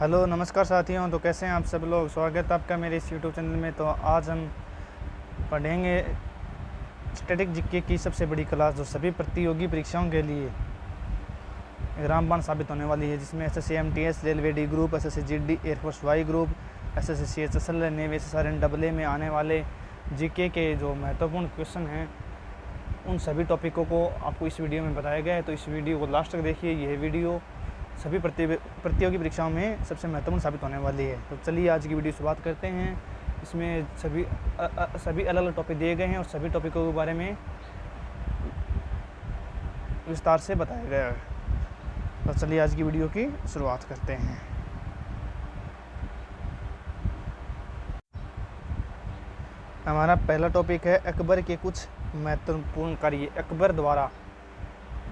Hello नमस्कार साथियों। तो कैसे हैं आप सब लोग। स्वागत है आपका मेरे इस यूट्यूब चैनल में। तो आज हम पढ़ेंगे स्टैटिक जीके की सबसे बड़ी क्लास, जो सभी प्रतियोगी परीक्षाओं के लिए रामबाण साबित होने वाली है, जिसमें SSC MTS, railway D group, SSC GD, air force Y group, SSC CHSL, navy SSR double A में आने वाले जीके के जो महत्वपूर्ण क्वेश्चन हैं, उन सभी टॉपिकों को आपको इस वीडियो में बताया गया है। तो इस वीडियो को लास्ट तक देखिए। यह वीडियो सभी प्रतियोगी परीक्षाओं में सबसे महत्वपूर्ण साबित होने वाली है। तो चलिए आज की वीडियो शुरुआत करते हैं। इसमें सभी अलग अलग टॉपिक दिए गए हैं और सभी टॉपिकों के बारे में विस्तार से बताया गया है। तो चलिए आज की वीडियो की शुरुआत करते हैं। हमारा पहला टॉपिक है अकबर के कुछ महत्वपूर्ण कार्य। अकबर द्वारा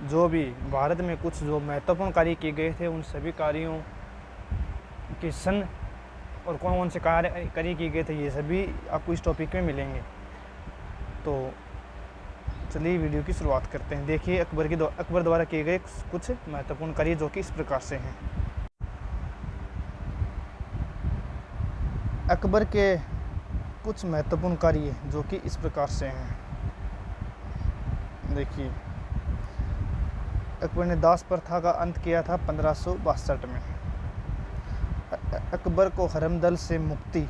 जो भी भारत में कुछ जो महत्वपूर्ण कार्य किए गए थे, उन सभी कार्यों के सन और कौन कौन से कार्य किए गए थे, ये सभी आपको इस टॉपिक में मिलेंगे। तो चलिए वीडियो की शुरुआत करते हैं। देखिए अकबर द्वारा किए गए कुछ महत्वपूर्ण कार्य जो कि इस प्रकार से हैं। अकबर के कुछ महत्वपूर्ण कार्य जो कि इस प्रकार से हैं। देखिए, अकबर ने दास प्रथा का अंत किया था 1562 में। अकबर को हरमदल से मुक्ति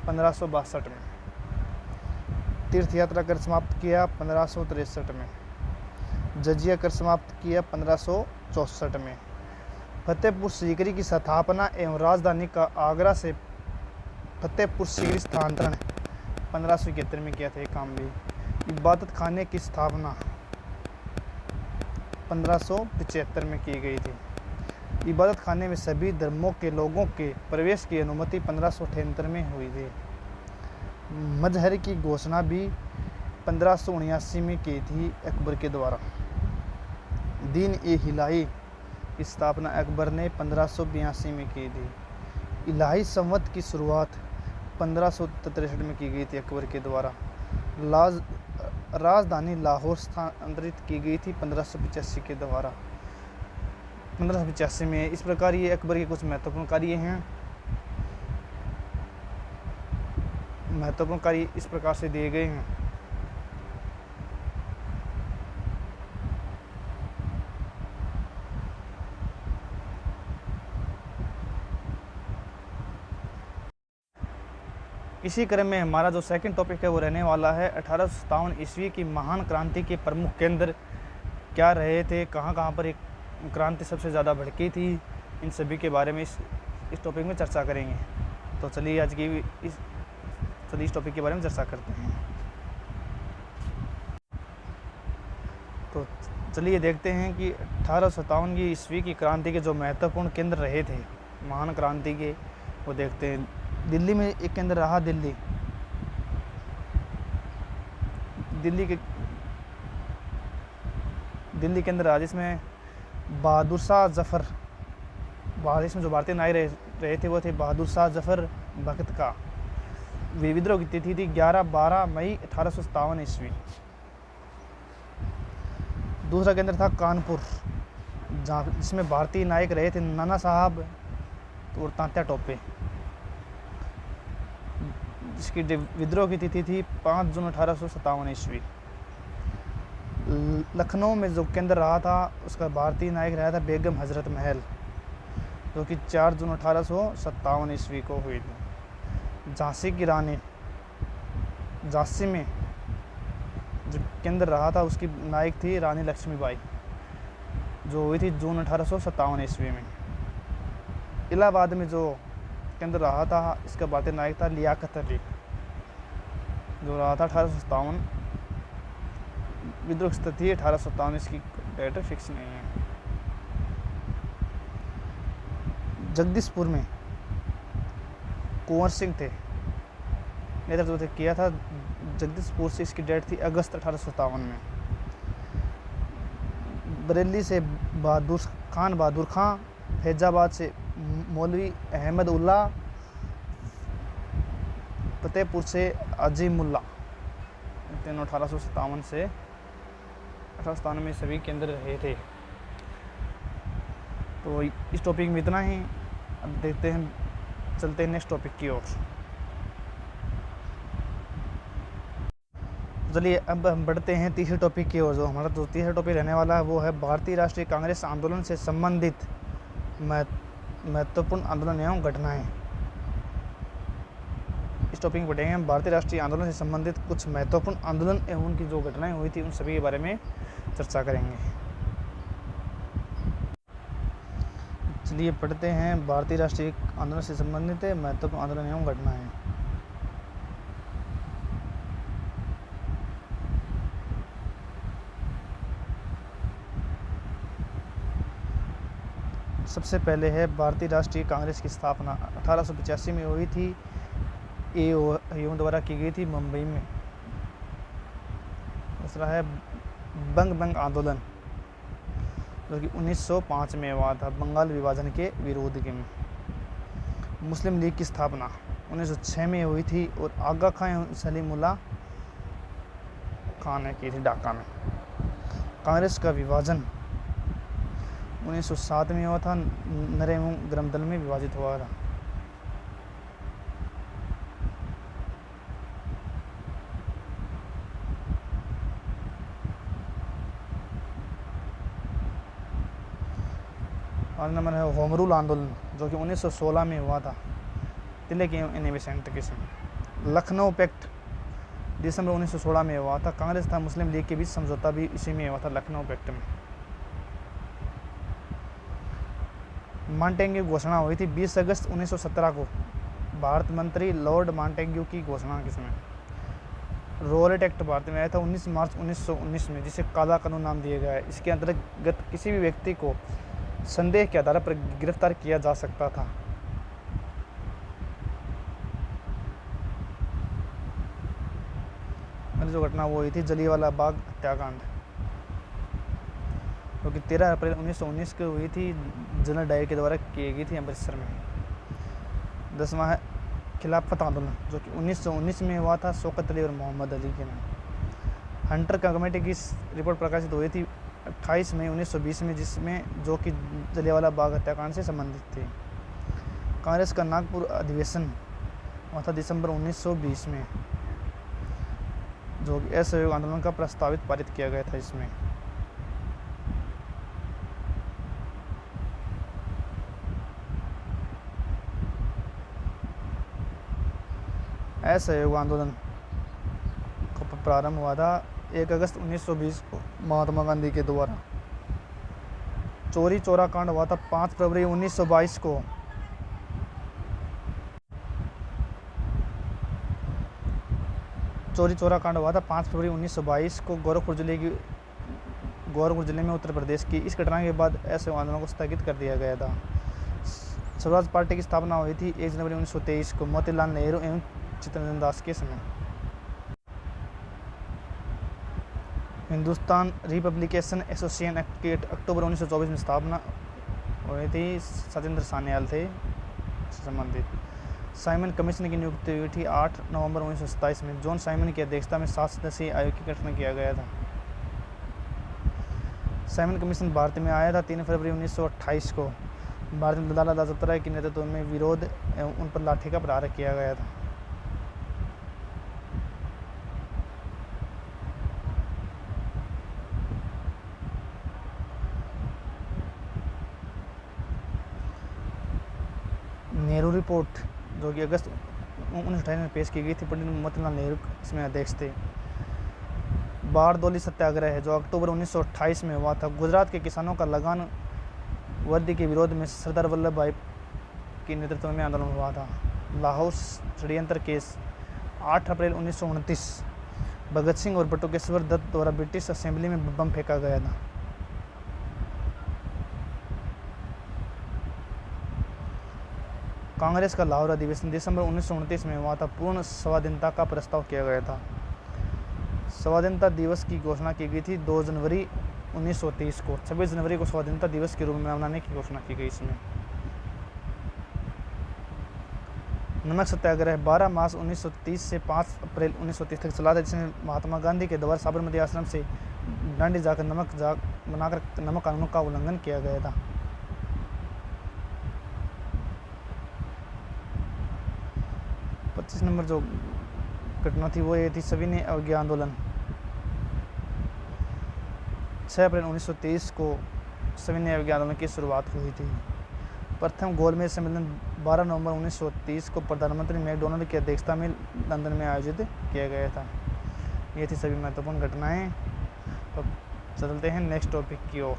1562 में। तीर्थ यात्रा कर समाप्त किया 1563 में। जजिया कर समाप्त किया 1564 में। फतेहपुर सीकरी की स्थापना एवं राजधानी का आगरा से फतेहपुर सीकरी स्थानांतरण 1571 में किया था। ये काम भी। इबादत खाने की स्थापना 1575 में की गई थी। इबादत खाने में सभी धर्मों के लोगों के प्रवेश की अनुमति 1578 में हुई थी। मजहर की घोषणा भी 1579 में की थी अकबर के द्वारा। दीन ए इलाही की स्थापना अकबर ने 1582 में की थी। इलाही संवत की शुरुआत 1563 में की गई थी अकबर के द्वारा। राजधानी लाहौर स्थानांतरित की गई थी 1585 के द्वारा। 1585 में। इस प्रकार ये अकबर के कुछ महत्वपूर्ण कार्य हैं। महत्वपूर्ण कार्य इस प्रकार से दिए गए हैं। इसी क्रम में हमारा जो सेकंड टॉपिक है वो रहने वाला है 1857 ईस्वी की महान क्रांति के प्रमुख केंद्र क्या रहे थे, कहाँ कहाँ पर एक क्रांति सबसे ज़्यादा भड़की थी। इन सभी के बारे में इस टॉपिक में चर्चा करेंगे। तो चलिए आज की इस टॉपिक के बारे में चर्चा करते हैं। तो चलिए देखते हैं कि 1857 की ईस्वी की क्रांति के जो महत्वपूर्ण केंद्र रहे थे महान क्रांति के, वो देखते हैं। दिल्ली में एक केंद्र रहा। दिल्ली केंद्र रहा, जिसमें बहादुर शाह जफर, इसमें जो भारतीय नायक रहे थे वो थे बहादुर शाह जफर भगत का। विद्रोह की तिथि थी 11-12 मई 1857 ईस्वी। दूसरा केंद्र था कानपुर, जिसमें भारतीय नायक रहे थे नाना साहब और तात्या टोपे, जिसकी विद्रोह की तिथि थी 5 जून 1857 ईस्वी। लखनऊ में जो केंद्र रहा था उसका भारतीय नायक रहा था बेगम हजरत महल, जो कि 4 जून 1857 ईस्वी को हुई थी। झांसी की रानी, झांसी में जो केंद्र रहा था उसकी नायक थी रानी लक्ष्मीबाई, जो हुई थी जून 1857 ईस्वी में। इलाहाबाद में जो केंद्र रहा था इसका भारतीय नायक था लियाकत अली, जो रहा था 1857। विद्रोह की तिथि 1857, इसकी डेट फिक्स नहीं है। जगदीशपुर में कुंवर सिंह थे, नेतृत्व किया था जगदीशपुर से, इसकी डेट थी अगस्त 1857 में। बरेली से बहादुर खां, फैजाबाद से मौलवी अहमद उल्ला, फतेहपुर से अजीमुल्ला, तीनों 1857 से 1897 में सभी केंद्र रहे थे। तो इस टॉपिक में इतना ही। अब देखते हैं, चलते हैं नेक्स्ट टॉपिक की ओर। चलिए अब हम बढ़ते हैं तीसरे टॉपिक की ओर। जो हमारा जो तीसरा टॉपिक रहने वाला है वो है भारतीय राष्ट्रीय कांग्रेस आंदोलन से संबंधित महत्वपूर्ण आंदोलन एवं घटनाएं। इस टॉपिक में पढ़ेंगे हम भारतीय राष्ट्रीय आंदोलन से संबंधित कुछ महत्वपूर्ण आंदोलन एवं उनकी जो घटनाएं हुई थी उन सभी के बारे में चर्चा करेंगे। चलिए पढ़ते हैं भारतीय राष्ट्रीय आंदोलन से संबंधित महत्वपूर्ण आंदोलन एवं घटनाएं। सबसे पहले है भारतीय राष्ट्रीय कांग्रेस की स्थापना 1885 में हुई थी। ये द्वारा की गई थी मुंबई में। दूसरा है बंग आंदोलन, जो कि 1905 में हुआ था बंगाल विभाजन के विरोध में। मुस्लिम लीग की स्थापना 1906 में हुई थी और आगा खां सलीमुल्लाह खान ने की थी ढाका में। कांग्रेस का विभाजन 1907 में हुआ था, नर एवं ग्राम दल में विभाजित हुआ था। और नंबर है होम रूल आंदोलन, जो कि 1916 में हुआ था तिलक एवं बेसेंट के समय। लखनऊ पैक्ट दिसंबर 1916 में हुआ था। कांग्रेस तथा मुस्लिम लीग के बीच समझौता भी इसी में हुआ था, लखनऊ पैक्ट में। मांटेग्यू घोषणा हुई थी 20 अगस्त 1917 को। भारत मंत्री लॉर्ड मांटेग्यू की घोषणा किसमें? रोलेट एक्ट भारत में आया था 19 मार्च 1919 में, जिसे काला कानून नाम दिया गया है। इसके अंतर्गत किसी भी व्यक्ति को संदेह के आधार पर गिरफ्तार किया जा सकता था। जो घटना वो हुई थी जलियांवाला बाग हत्याकांड, क्योंकि 13 अप्रैल 1919 को हुई थी, जनरल डायर के द्वारा की गई थी अमृतसर में। 10वां है खिलाफत आंदोलन, जो कि 1919 में हुआ था शौकत अली और मोहम्मद अली के नाम। हंटर कमेटी की रिपोर्ट प्रकाशित हुई थी 28 मई 1920 में, जिसमें जो कि जलियांवाला बाग हत्याकांड से संबंधित थी। कांग्रेस का नागपुर अधिवेशन हुआ था दिसंबर 1920 में, जो कि असहयोग आंदोलन का प्रस्तावित पारित किया गया था। इसमें असहयोग आंदोलन का प्रारंभ हुआ था 1 अगस्त 1920 को महात्मा गांधी के द्वारा। चोरी चोरा कांड हुआ था 5 फरवरी 1922 को। चोरी चोरा कांड हुआ था 5 फरवरी 1922 को गोरखपुर जिले में उत्तर प्रदेश की। इस घटना के बाद असहयोग आंदोलन को स्थगित कर दिया गया था। स्वराज पार्टी की स्थापना हुई थी 1 जनवरी 1923 को मोतीलाल नेहरू एवं चित्तरंजन दास के समय। हिंदुस्तान रिपब्लिकेशन एसोसिएशन एक्ट की अक्टूबर 1924 में स्थापना हुई थी। सत्येंद्र सान्याल थे संबंधित। साइमन कमीशन की नियुक्ति हुई थी 8 नवंबर 1927 में। जॉन साइमन की अध्यक्षता में 7 सदस्यीय आयोग का गठन किया गया था। साइमन कमीशन भारत में आया था 3 फरवरी 1928 को। भारत में लाला लाजपत राय के नेतृत्व में विरोध एवं उन पर लाठी का प्रहार किया गया था। नेहरू रिपोर्ट, जो कि अगस्त 1928 में पेश की गई थी, पंडित मोतीलाल नेहरू इसमें अध्यक्ष थे। बारदोली सत्याग्रह है, जो अक्टूबर 1928 में हुआ था। गुजरात के किसानों का लगान वर्दी के विरोध में सरदार वल्लभ भाई के नेतृत्व में आंदोलन हुआ था। लाहौर षड्यंत्र केस 8 अप्रैल 1929 भगत सिंह और बटुकेश्वर दत्त द्वारा ब्रिटिश असेंबली में बम फेंका गया था। कांग्रेस का लाहौर अधिवेशन दिसंबर 1929 में हुआ था। पूर्ण स्वाधीनता का प्रस्ताव किया गया था। स्वाधीनता दिवस की घोषणा की गई थी 2 जनवरी 1930 को। 26 जनवरी को स्वाधीनता दिवस के रूप में मनाने की घोषणा की गई। इसमें नमक सत्याग्रह 12 मार्च 1930 से 5 अप्रैल 1930 तक चला था, जिसमें महात्मा गांधी के द्वारा साबरमती आश्रम से दांडी जाकर नमक बनाकर नमक कानून का उल्लंघन किया गया था। 25 नंबर जो घटना थी वो ये थी सविनय अवज्ञा आंदोलन। 6 अप्रैल 1923 को सविनय अवज्ञा आंदोलन की शुरुआत हुई थी। प्रथम गोलमेज सम्मेलन 12 नवंबर 1930 को प्रधानमंत्री मैकडोनाल्ड की अध्यक्षता में लंदन में आयोजित किया गया था। ये थी सभी महत्वपूर्ण घटनाएं। तो चलते हैं नेक्स्ट टॉपिक की ओर।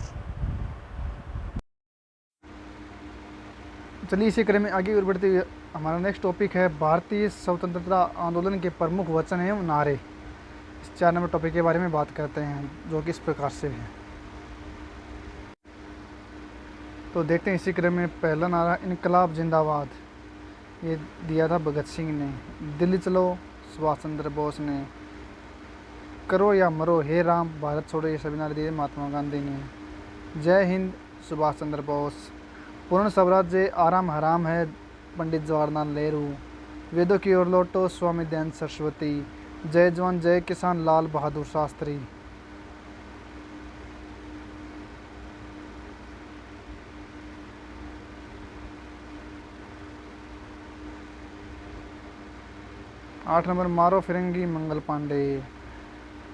चलिए इसी क्रम में आगे और बढ़ते हुए हमारा नेक्स्ट टॉपिक है भारतीय स्वतंत्रता आंदोलन के प्रमुख वचन एवं नारे। इस 4 नंबर टॉपिक के बारे में बात करते हैं, जो कि इस प्रकार से है। तो देखते हैं इसी क्रम में पहला नारा इनकलाब जिंदाबाद, ये दिया था भगत सिंह ने। दिल्ली चलो सुभाष चंद्र बोस ने। करो या मरो हे राम भारत छोड़ो, ये सभी नारे दिए महात्मा गांधी ने। जय हिंद सुभाष चंद्र बोस। पूर्ण स्वराज्य आराम हराम है पंडित जवाहरलाल नेहरू। वेदों की ओर लौटो स्वामी दयानंद सरस्वती। जय जवान जय किसान लाल बहादुर शास्त्री। आठ नंबर मारो फिरंगी मंगल पांडे।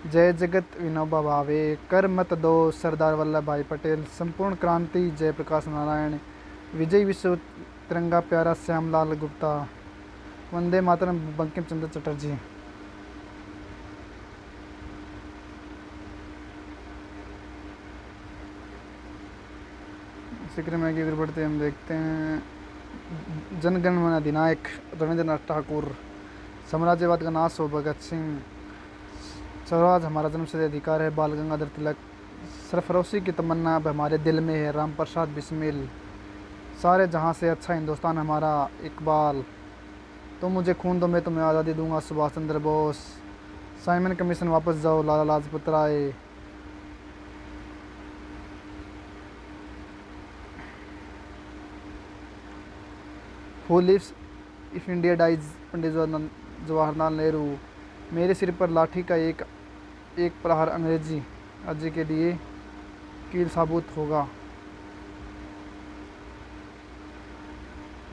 जय जगत विनोबा भावे। कर मत दो सरदार वल्लभ भाई पटेल। संपूर्ण क्रांति जयप्रकाश नारायण। विजय विश्व तिरंगा प्यारा श्यामलाल गुप्ता। वंदे मातरम बंकिम चंद्र चटर्जी। इसी में आगे बढ़ते हम देखते हैं जनगण मन अधिनायक रविंद्रनाथ ठाकुर। साम्राज्यवाद का नाश हो भगत सिंह। स्वराज हमारा जन्मसिद्ध अधिकार है बाल गंगाधर तिलक। सरफरोशी की तमन्ना अब हमारे दिल में है राम प्रसाद बिस्मिल। सारे जहां से अच्छा हिंदुस्तान हमारा इकबाल। तुम मुझे खून दो मैं तुम्हें आज़ादी दूंगा सुभाष चंद्र बोस। साइमन कमीशन वापस जाओ Lala Lajpat Rai. Who lives if India dies Pandit Jawaharlal Nehru. मेरे सिर पर लाठी का एक प्रहार अंग्रेजी राज्य के लिए कील साबुत होगा।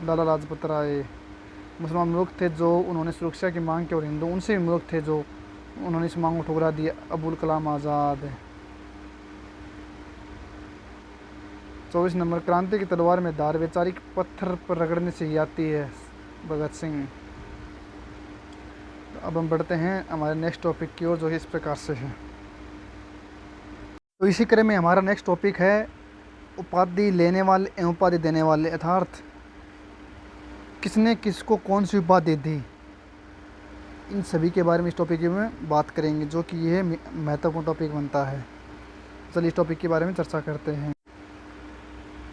लाला लाजपत राय। मुसलमान मुल्क थे जो उन्होंने सुरक्षा की मांग की और हिंदू उनसे भी मुल्क थे जो उन्होंने इस मांग को ठुकरा दिया। अबुल कलाम आज़ाद। 24 नंबर क्रांति की तलवार में धार वैचारिक पत्थर पर रगड़ने से ही आती है भगत सिंह। अब हम बढ़ते हैं हमारे नेक्स्ट टॉपिक की ओर, जो इस प्रकार से है। तो इसी क्रम में हमारा नेक्स्ट टॉपिक है उपाधि लेने वाले एवं उपाधि देने वाले, अर्थात किसने किसको कौन सी उपाधि दी। इन सभी के बारे में इस टॉपिक में बात करेंगे, जो कि यह महत्वपूर्ण टॉपिक बनता है। चलिए इस टॉपिक के बारे में चर्चा करते हैं।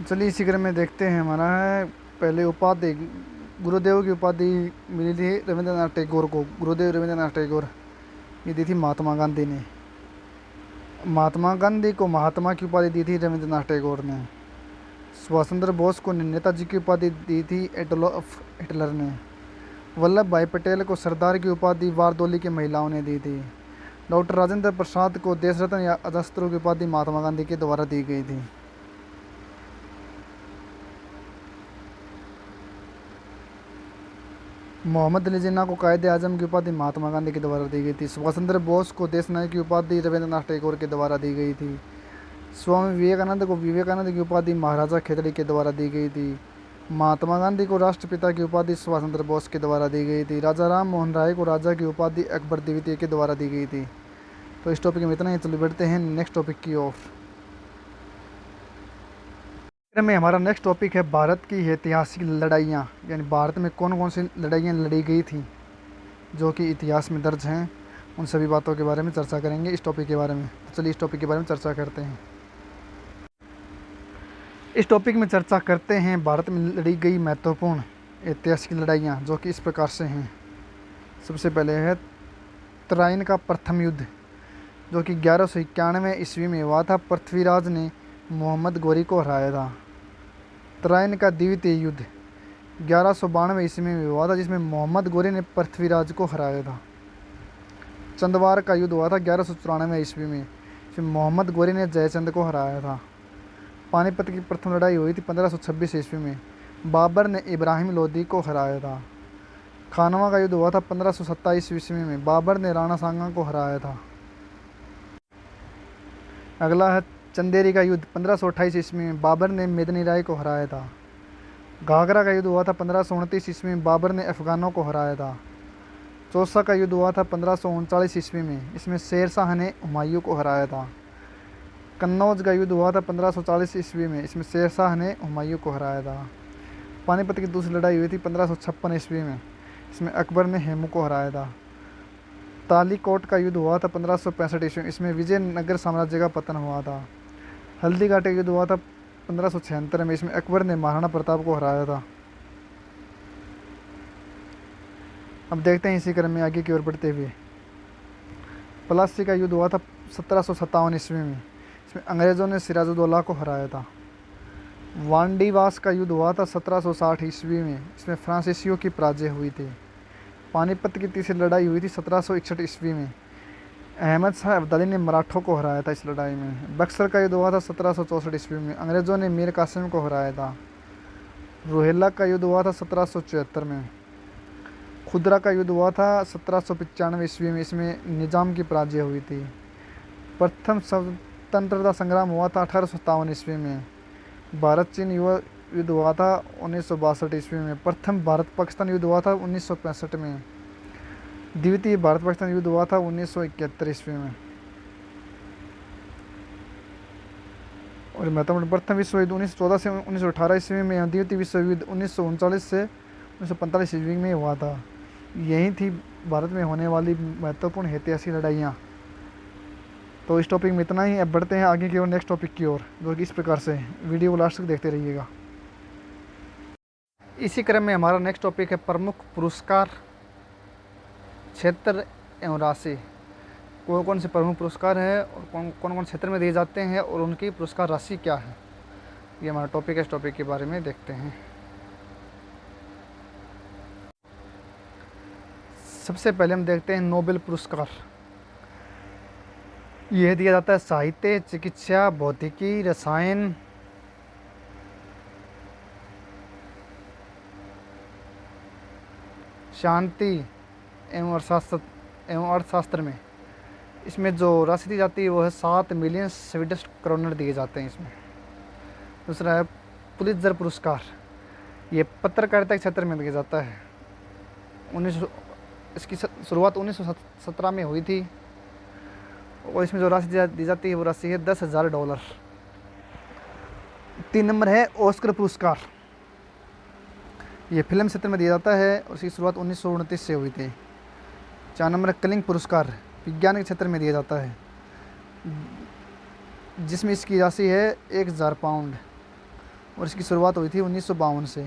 चलिए इसी क्रम में देखते हैं हमारा है पहले उपाधि। गुरुदेव की उपाधि मिली थी रविंद्रनाथ टैगोर को। गुरुदेव रविंद्रनाथ टैगोर ये दी थी महात्मा गांधी ने। महात्मा गांधी को महात्मा की उपाधि दी थी रविंद्रनाथ टैगोर ने। सुभाष चंद्र बोस को नेताजी की उपाधि दी थी एडोल्फ हिटलर ने। वल्लभ भाई पटेल को सरदार की उपाधि बारदोली की महिलाओं ने दी थी। डॉक्टर राजेंद्र प्रसाद को देश रत्न या अजस्त्रों की उपाधि महात्मा गांधी के द्वारा दी गई थी। मोहम्मद अली जिन्ना को कायदे आजम की उपाधि महात्मा गांधी के द्वारा दी गई थी। सुभाष चंद्र बोस को देश नायक की उपाधि रविंद्रनाथ टैगोर के द्वारा दी गई थी। स्वामी विवेकानंद को विवेकानंद की उपाधि महाराजा खेतड़ी के द्वारा दी गई थी। महात्मा गांधी को राष्ट्रपिता की उपाधि सुभाष चंद्र बोस के द्वारा दी गई थी। राजा राम मोहन राय को राजा की उपाधि अकबर द्वितीय के द्वारा दी गई थी। तो इस टॉपिक में इतना ही। चलिए बढ़ते हैं नेक्स्ट टॉपिक की ओर। में हमारा नेक्स्ट टॉपिक है भारत की ऐतिहासिक लड़ाइयाँ, यानी भारत में कौन कौन सी लड़ाइयाँ लड़ी गई थी जो कि इतिहास में दर्ज हैं। उन सभी बातों के बारे में चर्चा करेंगे इस टॉपिक के बारे में। तो चलिए इस टॉपिक के बारे में चर्चा करते हैं। इस टॉपिक में चर्चा करते हैं भारत में लड़ी गई महत्वपूर्ण ऐतिहासिक लड़ाइयाँ, जो कि इस प्रकार से हैं। सबसे पहले है तराइन का प्रथम युद्ध, जो कि 1191 ईस्वी में हुआ था। पृथ्वीराज ने मोहम्मद गोरी को हराया था। तराइन का द्वितीय युद्ध 1192 ईस्वी में हुआ था, जिसमें मोहम्मद गोरी ने पृथ्वीराज को हराया था। चंदवार का युद्ध हुआ था 1194 ईस्वी में, जिसमें मोहम्मद गोरी ने जयचंद को हराया था। पानीपत की प्रथम लड़ाई हुई थी 1526 ईस्वी में। बाबर ने इब्राहिम लोदी को हराया था। खानवा का युद्ध हुआ था 1527 ईस्वी में, बाबर ने राणा सांगा को हराया था। अगला है चंदेरी का युद्ध 1528 ईस्वी में, बाबर ने मेदिनी राय को हराया था। घाघरा का युद्ध हुआ था 1529 ईस्वी में, बाबर ने अफगानों को हराया था। चौसा का युद्ध हुआ था 1539 ईस्वी में, इसमें शेर शाह ने हुमायूं को हराया था। कन्नौज का युद्ध हुआ था 1540 ईस्वी में, इसमें शेर शाह ने हुमायूं को हराया था। पानीपत की दूसरी लड़ाई हुई थी 1556 ईस्वी में, इसमें अकबर ने हेमू को हराया था। तालीकोट का युद्ध हुआ था 1565 ईस्वी में, इसमें विजयनगर साम्राज्य का पतन हुआ था। हल्दी घाटी का युद्ध हुआ था 1576 में, इसमें अकबर ने महाराणा प्रताप को हराया था। अब देखते हैं इसी क्रम में आगे की ओर बढ़ते हुए। प्लासी का युद्ध हुआ था 1757 ईस्वी में, इसमें अंग्रेज़ों ने सिराजुद्दौला को हराया था। वांडीवास का युद्ध हुआ था 1760 ईस्वी में, इसमें फ्रांसीसियों की पराजय हुई थी। पानीपत की तीसरी लड़ाई हुई थी 1761 ईस्वी में, अहमद शाह अब्दाली ने मराठों को हराया था इस लड़ाई में। बक्सर का युद्ध हुआ था 1764 ईस्वी में, अंग्रेज़ों ने मीर कासिम को हराया था। रोहिल्ला का युद्ध हुआ था 1774 में। खुदरा का युद्ध हुआ था 1795 ईस्वी में, इसमें निज़ाम की पराजय हुई थी। प्रथम स्वतंत्रता संग्राम हुआ था 1857 ईस्वी में। भारत चीन युद्ध हुआ था 1962 ईस्वी में। प्रथम भारत पाकिस्तान युद्ध हुआ था 1965 में। द्वितीय भारत पाकिस्तान युद्ध हुआ था 1971 ईस्वी में। और महत्वपूर्ण प्रथम विश्व युद्ध 1914 से 1918 ईस्वी में, द्वितीय विश्व युद्ध 1939 से 1945 ईस्वी में हुआ था। यही थी भारत में होने वाली महत्वपूर्ण ऐतिहासिक लड़ाइयाँ। तो इस टॉपिक में इतना ही। अब बढ़ते हैं आगे की ओर, नेक्स्ट टॉपिक की ओर, जो कि इस प्रकार से। वीडियो को लास्ट तक देखते रहिएगा। इसी क्रम में हमारा नेक्स्ट टॉपिक है प्रमुख पुरस्कार, क्षेत्र एवं राशि। कौन कौन से प्रमुख पुरस्कार है और कौन कौन क्षेत्र में दिए जाते हैं और उनकी पुरस्कार राशि क्या है, ये हमारा टॉपिक है। इस टॉपिक के बारे में देखते हैं। सबसे पहले हम देखते हैं नोबेल पुरस्कार। यह दिया जाता है साहित्य, चिकित्सा, भौतिकी, रसायन, शांति एवं अर्थशास्त्र में। इसमें जो राशि दी जाती है वो है 7 मिलियन स्वीडिश क्रोनर दिए जाते हैं इसमें। दूसरा है पुलित्जर पुरस्कार। ये पत्रकारिता के क्षेत्र में दिया जाता है। इसकी शुरुआत 1917 में हुई थी और इसमें जो राशि दी जाती है वो राशि है $10,000। 3 नंबर है ऑस्कर पुरस्कार। ये फिल्म क्षेत्र में दिया जाता है और इसकी शुरुआत 1929 से हुई थी। 4 नंबर है कलिंग पुरस्कार। विज्ञान के क्षेत्र में दिया जाता है, जिसमें इसकी राशि है 1,000 पाउंड और इसकी शुरुआत हुई थी 1952 से।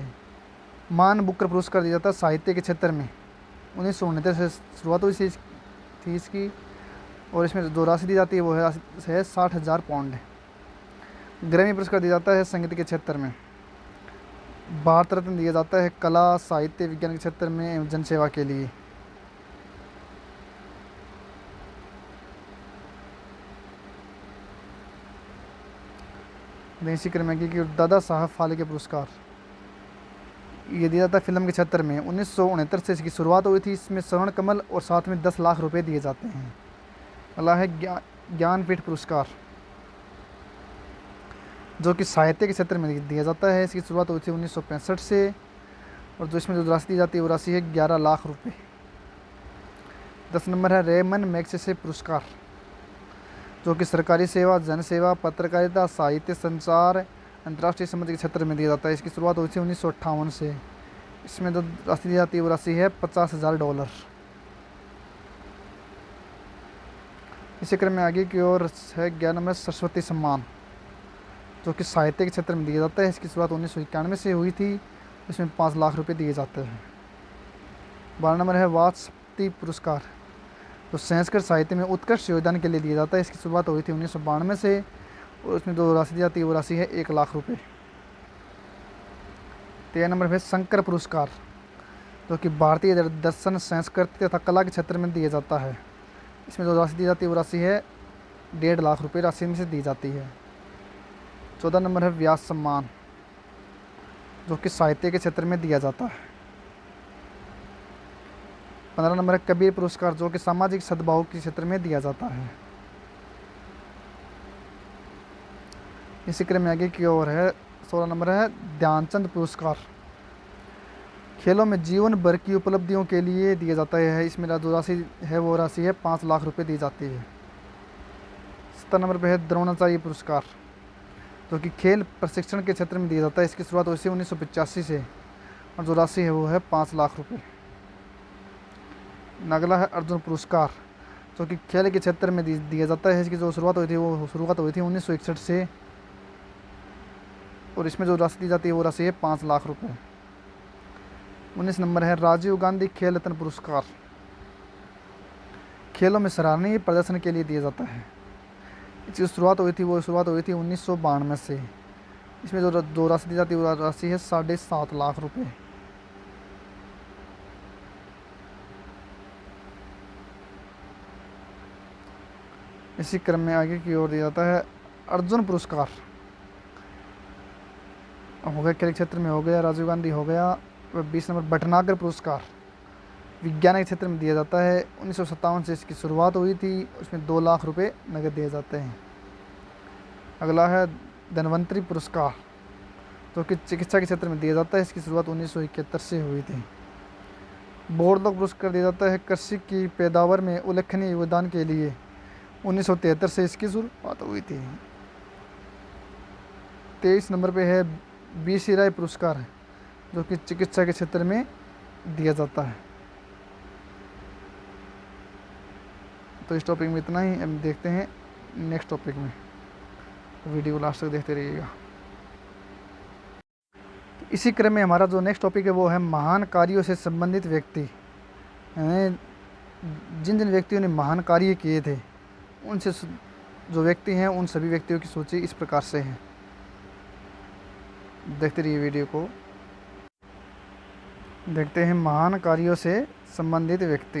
मान बुकर पुरस्कार दिया जाता है साहित्य के क्षेत्र में। 1969 से शुरुआत हुई थी इसकी और इसमें जो राशि दी जाती है वो है 60,000 पाउंड। ग्रैमी पुरस्कार दिया जाता है संगीत के क्षेत्र में। भारत रत्न दिया जाता है कला, साहित्य, विज्ञान के क्षेत्र में एवं जनसेवा के लिए। इसी क्रम में कि दादा साहब फाल्के पुरस्कार ये दिया जाता है फिल्म के क्षेत्र में। 1969 से इसकी शुरुआत हुई थी। इसमें स्वर्ण कमल और साथ में 10 लाख रुपए दिए जाते हैं। अगला है ज्ञानपीठ पुरस्कार, जो कि साहित्य के क्षेत्र में दिया जाता है। इसकी शुरुआत हुई थी 1965 से और जो इसमें जो राशि दी जाती है वो राशि है 11 लाख रुपए। 10 नंबर है रेमन मैग्सेसे पुरस्कार, जो कि सरकारी सेवा, जनसेवा, पत्रकारिता, साहित्य, संचार, अंतर्राष्ट्रीय संबंध के क्षेत्र में दिया जाता है। इसकी शुरुआत हुई थी 1958 से। इसमें जो राशि दी जाती है वो राशि है $50,000। इसी क्रम में आगे की ओर है 11 नंबर सरस्वती सम्मान, जो कि साहित्य के क्षेत्र में दिया जाता है। इसकी शुरुआत 1991 से हुई थी। इसमें 5 लाख रुपए दिए जाते हैं। 12 नंबर है वाचस्पति पुरस्कार, जो संस्कृत साहित्य में उत्कृष्ट योगदान के लिए दिया जाता है। इसकी शुरुआत हुई थी 1992 से और उसमें जो राशि दी जाती है वो राशि है 1 लाख रुपए। 13 नंबर है शंकर पुरस्कार, जो कि भारतीय दर्शन, संस्कृति तथा कला के क्षेत्र में दिया जाता है। इसमें जो राशि दी जाती है वो राशि है 1.5 लाख रुपए राशि में से दी जाती है। 14 नंबर है व्यास सम्मान, जो कि साहित्य के क्षेत्र में दिया जाता है। 15 नंबर है कबीर पुरस्कार, जो कि सामाजिक सद्भाव के क्षेत्र में दिया जाता है। इसी क्रम में आगे की ओर है 16 नंबर है ध्यानचंद पुरस्कार, खेलों में जीवन भर की उपलब्धियों के लिए दिया जाता है। इसमें जो राशि है वो राशि है 5 लाख रुपए दी जाती है। 17 नंबर पे है द्रोणाचार्य पुरस्कार, जो कि खेल प्रशिक्षण के क्षेत्र में दिया जाता है। इसकी शुरुआत हुई थी 1985 से और जो राशि है वो है 5 लाख रुपए। अगला है अर्जुन पुरस्कार, जो कि खेल के क्षेत्र में दिया जाता है। इसकी जो शुरुआत हुई थी 1961 से और इसमें जो राशि दी जाती है वो राशि है 5 लाख रुपए। 19 नंबर है राजीव गांधी खेल रत्न पुरस्कार, खेलों में सराहनीय प्रदर्शन के लिए दिया जाता है। इसकी शुरुआत हुई थी 1992 से। इसमें जो राशि दी जाती है वो राशि है 7.5 लाख रुपए। इसी क्रम में आगे की ओर दिया जाता है अर्जुन पुरस्कार, हो गया खेल क्षेत्र में, हो गया राजीव गांधी, हो गया। 20 नंबर भटनागर पुरस्कार, विज्ञान के क्षेत्र में दिया जाता है। 1957 से इसकी शुरुआत हुई थी, उसमें 2 लाख रुपए नगद दिए जाते हैं। अगला है धन्वंतरी पुरस्कार, जो कि चिकित्सा के क्षेत्र में दिया जाता है। इसकी शुरुआत 1971 से हुई थी। बोरदोग पुरस्कार दिया जाता है कृषि की पैदावार में उल्लेखनीय योगदान के लिए। 1973 से इसकी शुरुआत हुई थी। 23 नंबर पे है BC राय पुरस्कार, जो कि चिकित्सा के क्षेत्र में दिया जाता है। तो इस टॉपिक में इतना ही। अब देखते हैं नेक्स्ट टॉपिक में, वीडियो लास्ट तक देखते रहिएगा। इसी क्रम में हमारा जो नेक्स्ट टॉपिक है वो है महान कार्यों से संबंधित व्यक्ति, यानी जिन जिन व्यक्तियों ने महान कार्य किए थे उनसे जो व्यक्ति हैं उन सभी व्यक्तियों की सूची इस प्रकार से है। देखते रहिए वीडियो को। देखते हैं महान कार्यों से संबंधित व्यक्ति।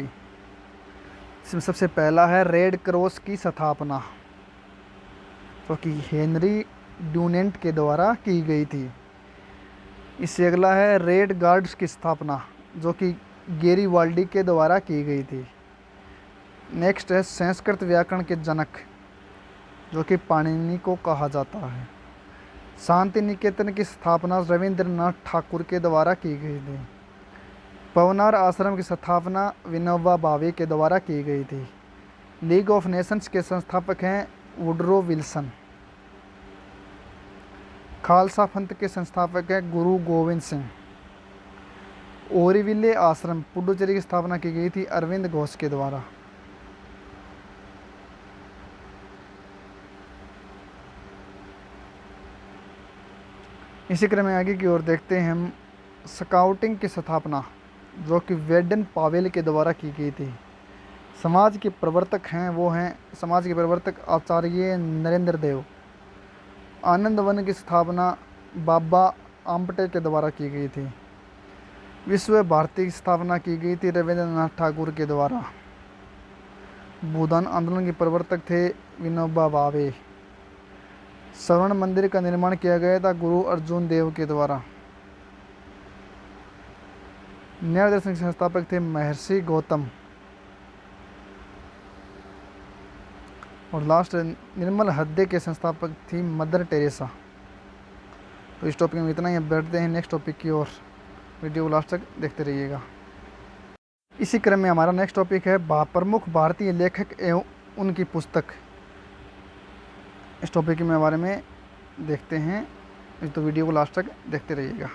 इसमें सबसे पहला है रेड क्रॉस की स्थापना, जो कि हेनरी ड्यूनेंट के द्वारा की गई थी। इससे अगला है रेड गार्ड्स की स्थापना, जो कि गेरिवाल्डी के द्वारा की गई थी। नेक्स्ट है संस्कृत व्याकरण के जनक, जो कि पाणिनि को कहा जाता है। शांति निकेतन की स्थापना रविंद्रनाथ ठाकुर के द्वारा की गई थी। पवनार आश्रम की स्थापना विनोबा भावे के द्वारा की गई थी। लीग ऑफ नेशंस के संस्थापक हैं वुडरो विल्सन। खालसा पंथ के संस्थापक हैं गुरु गोविंद सिंह। ओरीविले आश्रम पुडुचेरी की स्थापना की गई थी अरविंद घोष के द्वारा। इसी क्रम में आगे की ओर देखते हैं हम स्काउटिंग की स्थापना, जो कि वेडन पावेल के द्वारा की गई थी। समाज के प्रवर्तक हैं वो हैं समाज के प्रवर्तक आचार्य नरेंद्र देव। आनंद वन की स्थापना बाबा आम्बटे के द्वारा की गई थी। विश्व भारती की स्थापना की गई थी रविंद्रनाथ ठाकुर के द्वारा। भूदान आंदोलन के प्रवर्तक थे विनोबा भावे। स्वर्ण मंदिर का निर्माण किया गया था गुरु अर्जुन देव के द्वारा। न्याय दर्शन के संस्थापक थे महर्षि गौतम। और लास्ट निर्मल हृदय के संस्थापक थी मदर टेरेसा। तो इस टॉपिक में इतना ही। बैठते हैं नेक्स्ट टॉपिक की ओर, वीडियो लास्ट तक देखते रहिएगा। इसी क्रम में हमारा नेक्स्ट टॉपिक है प्रमुख भारतीय लेखक एवं उनकी पुस्तक। इस टॉपिक के बारे में देखते हैं, तो वीडियो को लास्ट तक देखते रहिएगा।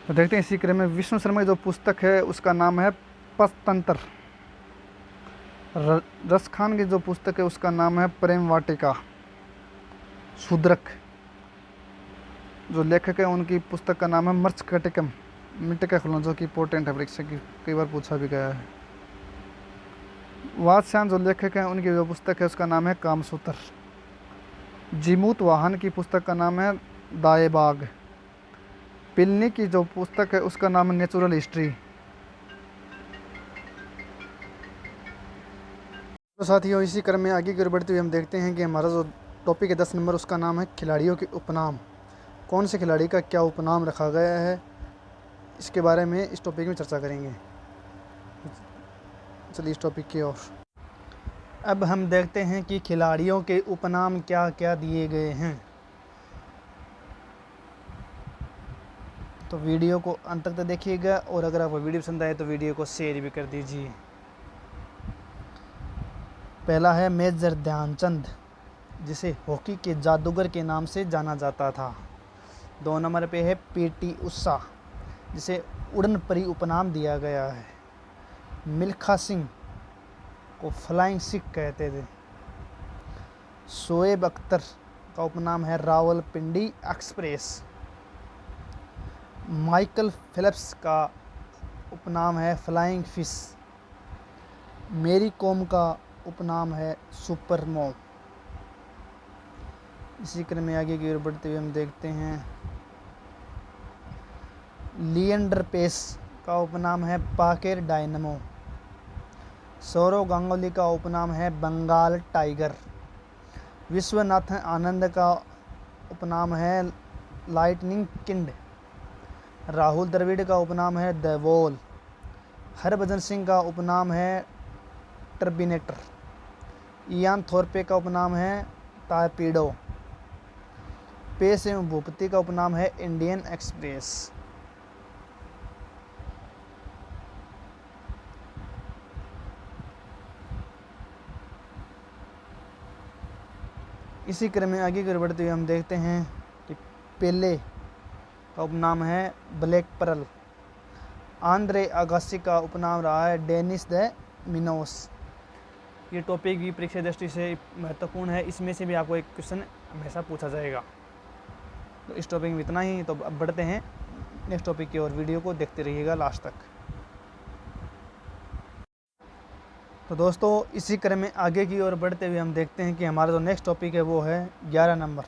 तो देखते हैं इसी क्रम में विष्णु शर्मा की जो पुस्तक है उसका नाम है पंचतंत्र। रस खान की जो पुस्तक है उसका नाम है प्रेम वाटिका। शूद्रक जो लेखक है उनकी पुस्तक का नाम है मर्चकटिकम मिट्टिका खुलना, जो कि इंपॉर्टेंट है, परीक्षा की कई बार पूछा भी गया है। वात्स्यायन जो लेखक हैं उनकी जो पुस्तक है उसका नाम है कामसूत्र। जीमूत वाहन की पुस्तक का नाम है दाए बाग। पिलनी की जो पुस्तक है उसका नाम है नेचुरल हिस्ट्री। तो साथियों इसी क्रम में आगे की ओर बढ़ते हुए हम देखते हैं कि हमारा जो टॉपिक है 10 नंबर, उसका नाम है खिलाड़ियों के उपनाम। कौन से खिलाड़ी का क्या उपनाम रखा गया है इसके बारे में इस टॉपिक में चर्चा करेंगे। चलिए इस टॉपिक की ओर। अब हम देखते हैं कि खिलाड़ियों के उपनाम क्या क्या दिए गए हैं। तो वीडियो को अंत तक देखिएगा और अगर आपको वीडियो पसंद आए तो वीडियो को शेयर भी कर दीजिए। पहला है मेजर ध्यानचंद, जिसे हॉकी के जादूगर के नाम से जाना जाता था। 2 नंबर पे है पीटी उषा, जिसे उड़न परी उपनाम दिया गया है। मिल्खा सिंह को फ्लाइंग सिख कहते थे। शोएब अख्तर का उपनाम है रावलपिंडी एक्सप्रेस। माइकल फिलिप्स का उपनाम है फ्लाइंग फिश। मेरी कॉम का उपनाम है सुपर मॉम। इसी क्रम में आगे की ओर बढ़ते हुए हम देखते हैं लिएंडर पेस का उपनाम है पाकेर डायनमो। सौरव गांगुली का उपनाम है बंगाल टाइगर। विश्वनाथन आनंद का उपनाम है लाइटनिंग किंड। राहुल द्रविड़ का उपनाम है द वॉल। हरभजन सिंह का उपनाम है टर्बिनेटर। इयान थोरपे का उपनाम है टारपीडो। पेस एवं भूपति का उपनाम है इंडियन एक्सप्रेस। इसी क्रम में आगे की ओर बढ़ते हुए हम देखते हैं कि पेले का उपनाम है ब्लैक परल। आंद्रे अगासी का उपनाम रहा है डेनिस द मिनोस। ये टॉपिक भी परीक्षा दृष्टि से महत्वपूर्ण है, इसमें से भी आपको एक क्वेश्चन हमेशा पूछा जाएगा। तो इस टॉपिक में इतना ही। तो अब बढ़ते हैं नेक्स्ट टॉपिक की ओर। वीडियो को देखते रहिएगा लास्ट तक। तो दोस्तों इसी क्रम में आगे की ओर बढ़ते हुए हम देखते हैं कि हमारा जो नेक्स्ट टॉपिक है वो है 11 नंबर।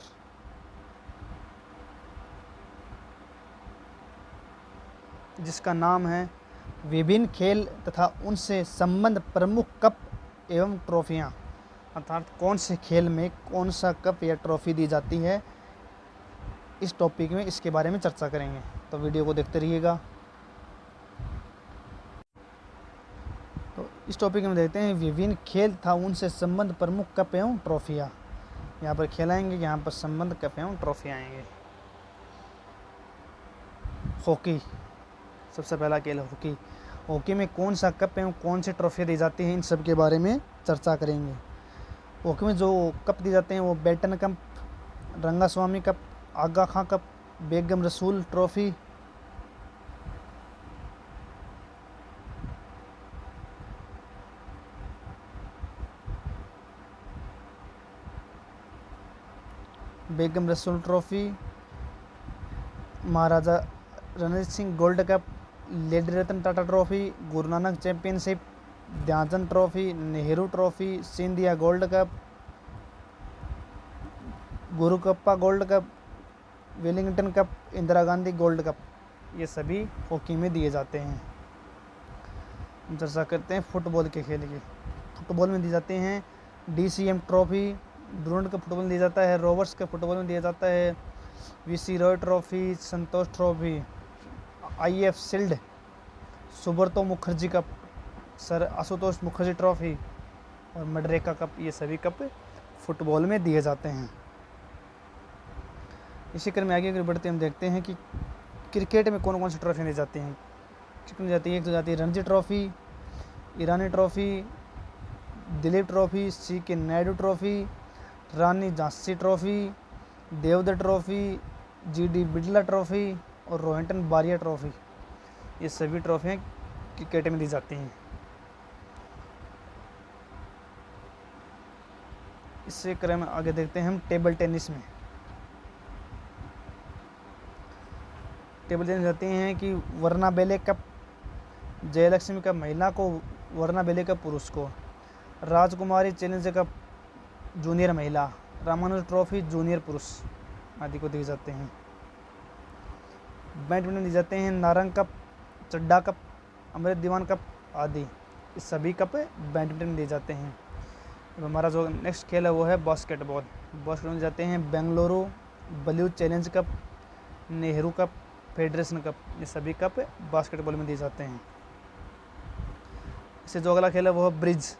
जिसका नाम है विभिन्न खेल तथा उनसे संबंध प्रमुख कप एवं ट्रॉफियाँ। अर्थात कौन से खेल में कौन सा कप या ट्रॉफी दी जाती है, इस टॉपिक में इसके बारे में चर्चा करेंगे। तो वीडियो को देखते रहिएगा। तो इस टॉपिक में देखते हैं विभिन्न खेल था उनसे संबंध प्रमुख कप एवं ट्रॉफियाँ। यहाँ पर खेल आएंगे, यहाँ पर संबंध कप एवं ट्रॉफी आएंगे। हॉकी, सबसे पहला खेल हॉकी। हॉकी में कौन सा कप एवं कौन सी ट्रॉफी दी जाती है, इन सब के बारे में चर्चा करेंगे। हॉकी में जो कप दिए जाते हैं वो Beighton cup, Rangaswamy cup, Aga Khan cup, Begum Rasool trophy, Begum Rasool trophy, Maharaja Ranjit Singh gold cup, lady Ratan Tata trophy, Guru Nanak championship, Dhyanchand trophy, Nehru trophy, Scindia gold cup, Gurukappa gold cup, Wellington cup, Indira Gandhi gold cup, ये सभी हॉकी में दिए जाते हैं। हम चर्चा करते हैं फुटबॉल के खेल की। फुटबॉल में दिए जाते हैं DCM ट्रॉफी, ड्रोन का फुटबॉल में दिया जाता है, रोवर्स का फुटबॉल में दिया जाता है VC Roy trophy, Santosh trophy, IF shield, Subroto Mukherjee cup, sir Ashutosh Mukherjee trophy और मडरेका कप, ये सभी कप फुटबॉल में दिए जाते हैं। इसी क्रम में आगे बढ़ते हम देखते हैं कि क्रिकेट में कौन कौन सी ट्रॉफी दी जाती हैं। क्रिकेट में जाती है, एक तो जाती है Ranji trophy, Irani trophy, Dilip trophy, CK Naidu trophy, Rani Jhansi trophy, Deodhar trophy, GD Birla trophy और रोहिंटन बारिया ट्रॉफी, ये सभी ट्रॉफियाँ क्रिकेट में दी जाती हैं। इससे क्रम में आगे देखते हैं हम टेबल टेनिस में। टेबल टेनिस जाती हैं कि वर्ना बेले कप, जयलक्ष्मी कप महिला को, वर्ना बेले कप पुरुष को, राजकुमारी चैलेंजर कप जूनियर महिला, रामानुज ट्रॉफी जूनियर पुरुष आदि को दिए जाते हैं। बैडमिंटन दिए जाते हैं नारंग कप, चड्डा कप, अमृत दीवान कप आदि, इस सभी कप बैडमिंटन दिए जाते हैं। अब हमारा जो नेक्स्ट खेल है वो है बास्केटबॉल। बास्केटबॉल जाते हैं Bengaluru blue challenge cup, Nehru cup, federation cup, ये सभी कप बास्केटबॉल में दिए जाते हैं। इससे जो अगला खेल है वो है ब्रिज।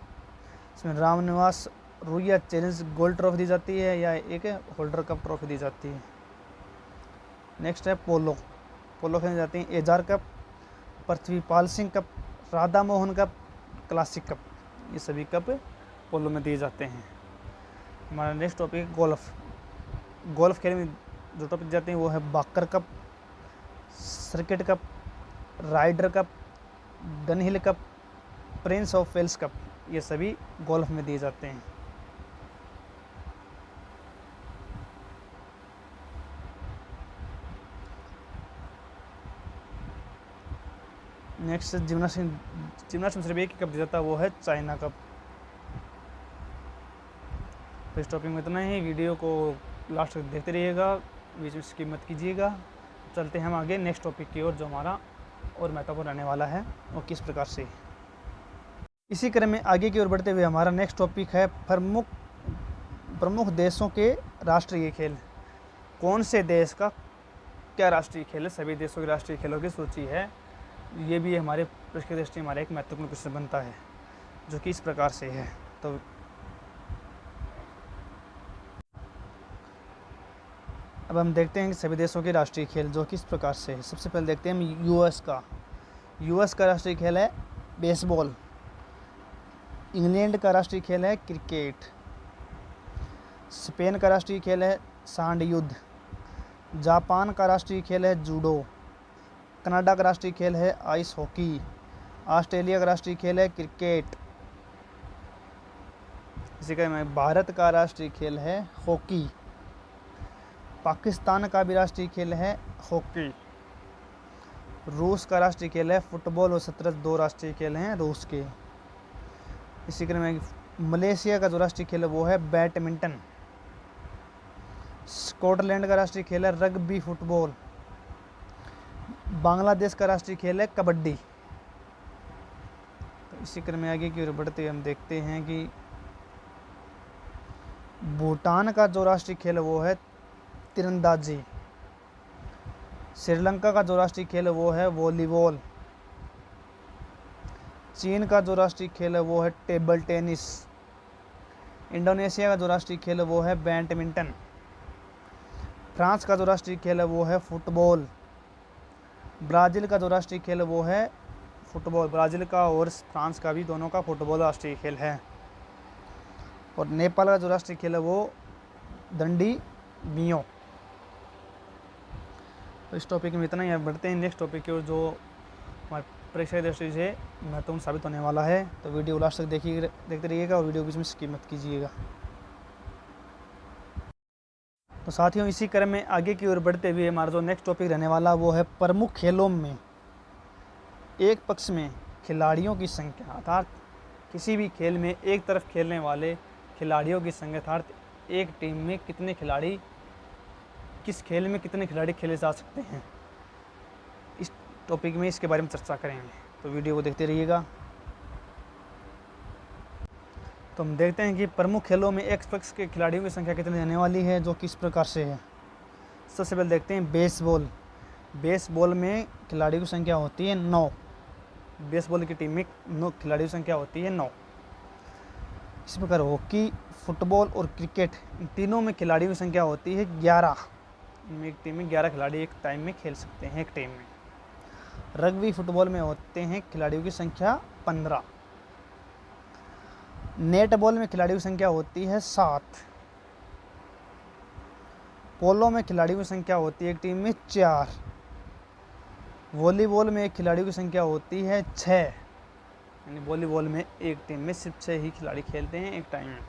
इसमें Ramniwas Ruia challenge gold trophy दी जाती है या एक होल्डर कप ट्रॉफी दी जाती है। नेक्स्ट है पोलो। पोलो खेली जाती है Ezra cup, Prithvipal Singh cup, Radha Mohan cup, classic cup, ये सभी कप पोलो में दिए जाते हैं। हमारा नेक्स्ट टॉपिक है गोल्फ। गोल्फ खेल में जो टॉपिक जाते हैं वो है Walker cup, circuit cup, Ryder cup, Dunhill cup, prince of Wales cup, ये सभी गोल्फ में दिए जाते हैं। नेक्स्ट जिम्नास्टिक में सिर्फ एक ही कप दिया जाता है, वो है चाइना कप। तो इस टॉपिक में इतना ही। वीडियो को लास्ट तक देखते रहिएगा, बीच में स्किप मत कीजिएगा। चलते हैं हम आगे नेक्स्ट टॉपिक की ओर, जो हमारा और महत्वपूर्ण रहने वाला है और किस प्रकार से। इसी क्रम में आगे की ओर बढ़ते हुए हमारा नेक्स्ट टॉपिक है प्रमुख देशों के राष्ट्रीय खेल। कौन से देश का क्या राष्ट्रीय खेल है, सभी देशों के राष्ट्रीय खेलों की सूची है। ये भी हमारे परीक्षा की दृष्टि हमारा एक महत्वपूर्ण क्वेश्चन बनता है, जो कि इस प्रकार से है। तो अब हम देखते हैं कि सभी देशों के राष्ट्रीय खेल जो किस प्रकार से है। सबसे पहले देखते हैं हम यूएस का। यूएस का राष्ट्रीय खेल है बेसबॉल। इंग्लैंड का राष्ट्रीय खेल है क्रिकेट। स्पेन का राष्ट्रीय खेल है सांड युद्ध। जापान का राष्ट्रीय खेल है जूडो। कनाडा का राष्ट्रीय खेल है आइस हॉकी। ऑस्ट्रेलिया का राष्ट्रीय खेल है क्रिकेट। इसी क्रम में भारत का राष्ट्रीय खेल है हॉकी। पाकिस्तान का भी राष्ट्रीय खेल है हॉकी। रूस का राष्ट्रीय खेल है फुटबॉल और शतरंज, दो राष्ट्रीय खेल हैं रूस के। इसी क्रम में मलेशिया का जो राष्ट्रीय खेल है वो है बैडमिंटन। स्कॉटलैंड का राष्ट्रीय खेल है रग्बी फुटबॉल। बांग्लादेश का राष्ट्रीय खेल है कबड्डी। तो इसी क्रम में आगे की ओर बढ़ते हम देखते हैं कि भूटान का जो राष्ट्रीय खेल है वो है तीरंदाजी। श्रीलंका का जो राष्ट्रीय खेल है वो है वॉलीबॉल। चीन का जो राष्ट्रीय खेल है वो है टेबल टेनिस। इंडोनेशिया का जो राष्ट्रीय खेल है वो है बैडमिंटन। फ्रांस का जो राष्ट्रीय खेल है वो है फुटबॉल। ब्राज़ील का जो राष्ट्रीय खेल है वो है फुटबॉल। ब्राज़ील का और फ्रांस का भी दोनों का फुटबॉल राष्ट्रीय खेल है। और नेपाल का जो राष्ट्रीय खेल है वो दंडी बियो। तो इस टॉपिक में इतना ही। बढ़ते हैं नेक्स्ट टॉपिक की ओर, जो हमारे परीक्षा की दृष्टि से महत्वपूर्ण साबित होने वाला है। तो वीडियो लास्ट तक देखते रहिएगा और वीडियो बीच में स्किप मत कीजिएगा। तो साथियों, इसी क्रम में आगे की ओर बढ़ते हुए हमारा जो नेक्स्ट टॉपिक रहने वाला वो है प्रमुख खेलों में एक पक्ष में खिलाड़ियों की संख्या, अर्थात किसी भी खेल में एक तरफ खेलने वाले खिलाड़ियों की संख्या, अर्थात एक टीम में कितने खिलाड़ी, किस खेल में कितने खिलाड़ी खेले जा सकते हैं। इस टॉपिक में इसके बारे में चर्चा करेंगे, तो वीडियो को देखते रहिएगा। तो हम देखते हैं कि प्रमुख खेलों में एक पक्ष के खिलाड़ियों की संख्या कितनी रहने वाली है, जो किस प्रकार से है। सबसे पहले देखते हैं बेसबॉल। बेसबॉल में खिलाड़ियों की संख्या होती है 9। बेसबॉल की टीम में 9 खिलाड़ियों की संख्या होती है 9। इसी प्रकार हॉकी, फुटबॉल और क्रिकेट, इन तीनों में खिलाड़ियों की संख्या होती है 11। इनमें एक टीम में 11 खिलाड़ी एक टाइम में खेल सकते हैं, एक टीम में। रग्बी फुटबॉल में होते हैं खिलाड़ियों की संख्या 15। नेट बॉल में खिलाड़ियों की संख्या होती है 7। पोलो में खिलाड़ियों की संख्या होती है एक टीम में 4। वॉलीबॉल में एक खिलाड़ियों की संख्या होती है 6, यानी वॉलीबॉल में एक टीम में सिर्फ 6 ही खिलाड़ी खेलते हैं एक टाइम में।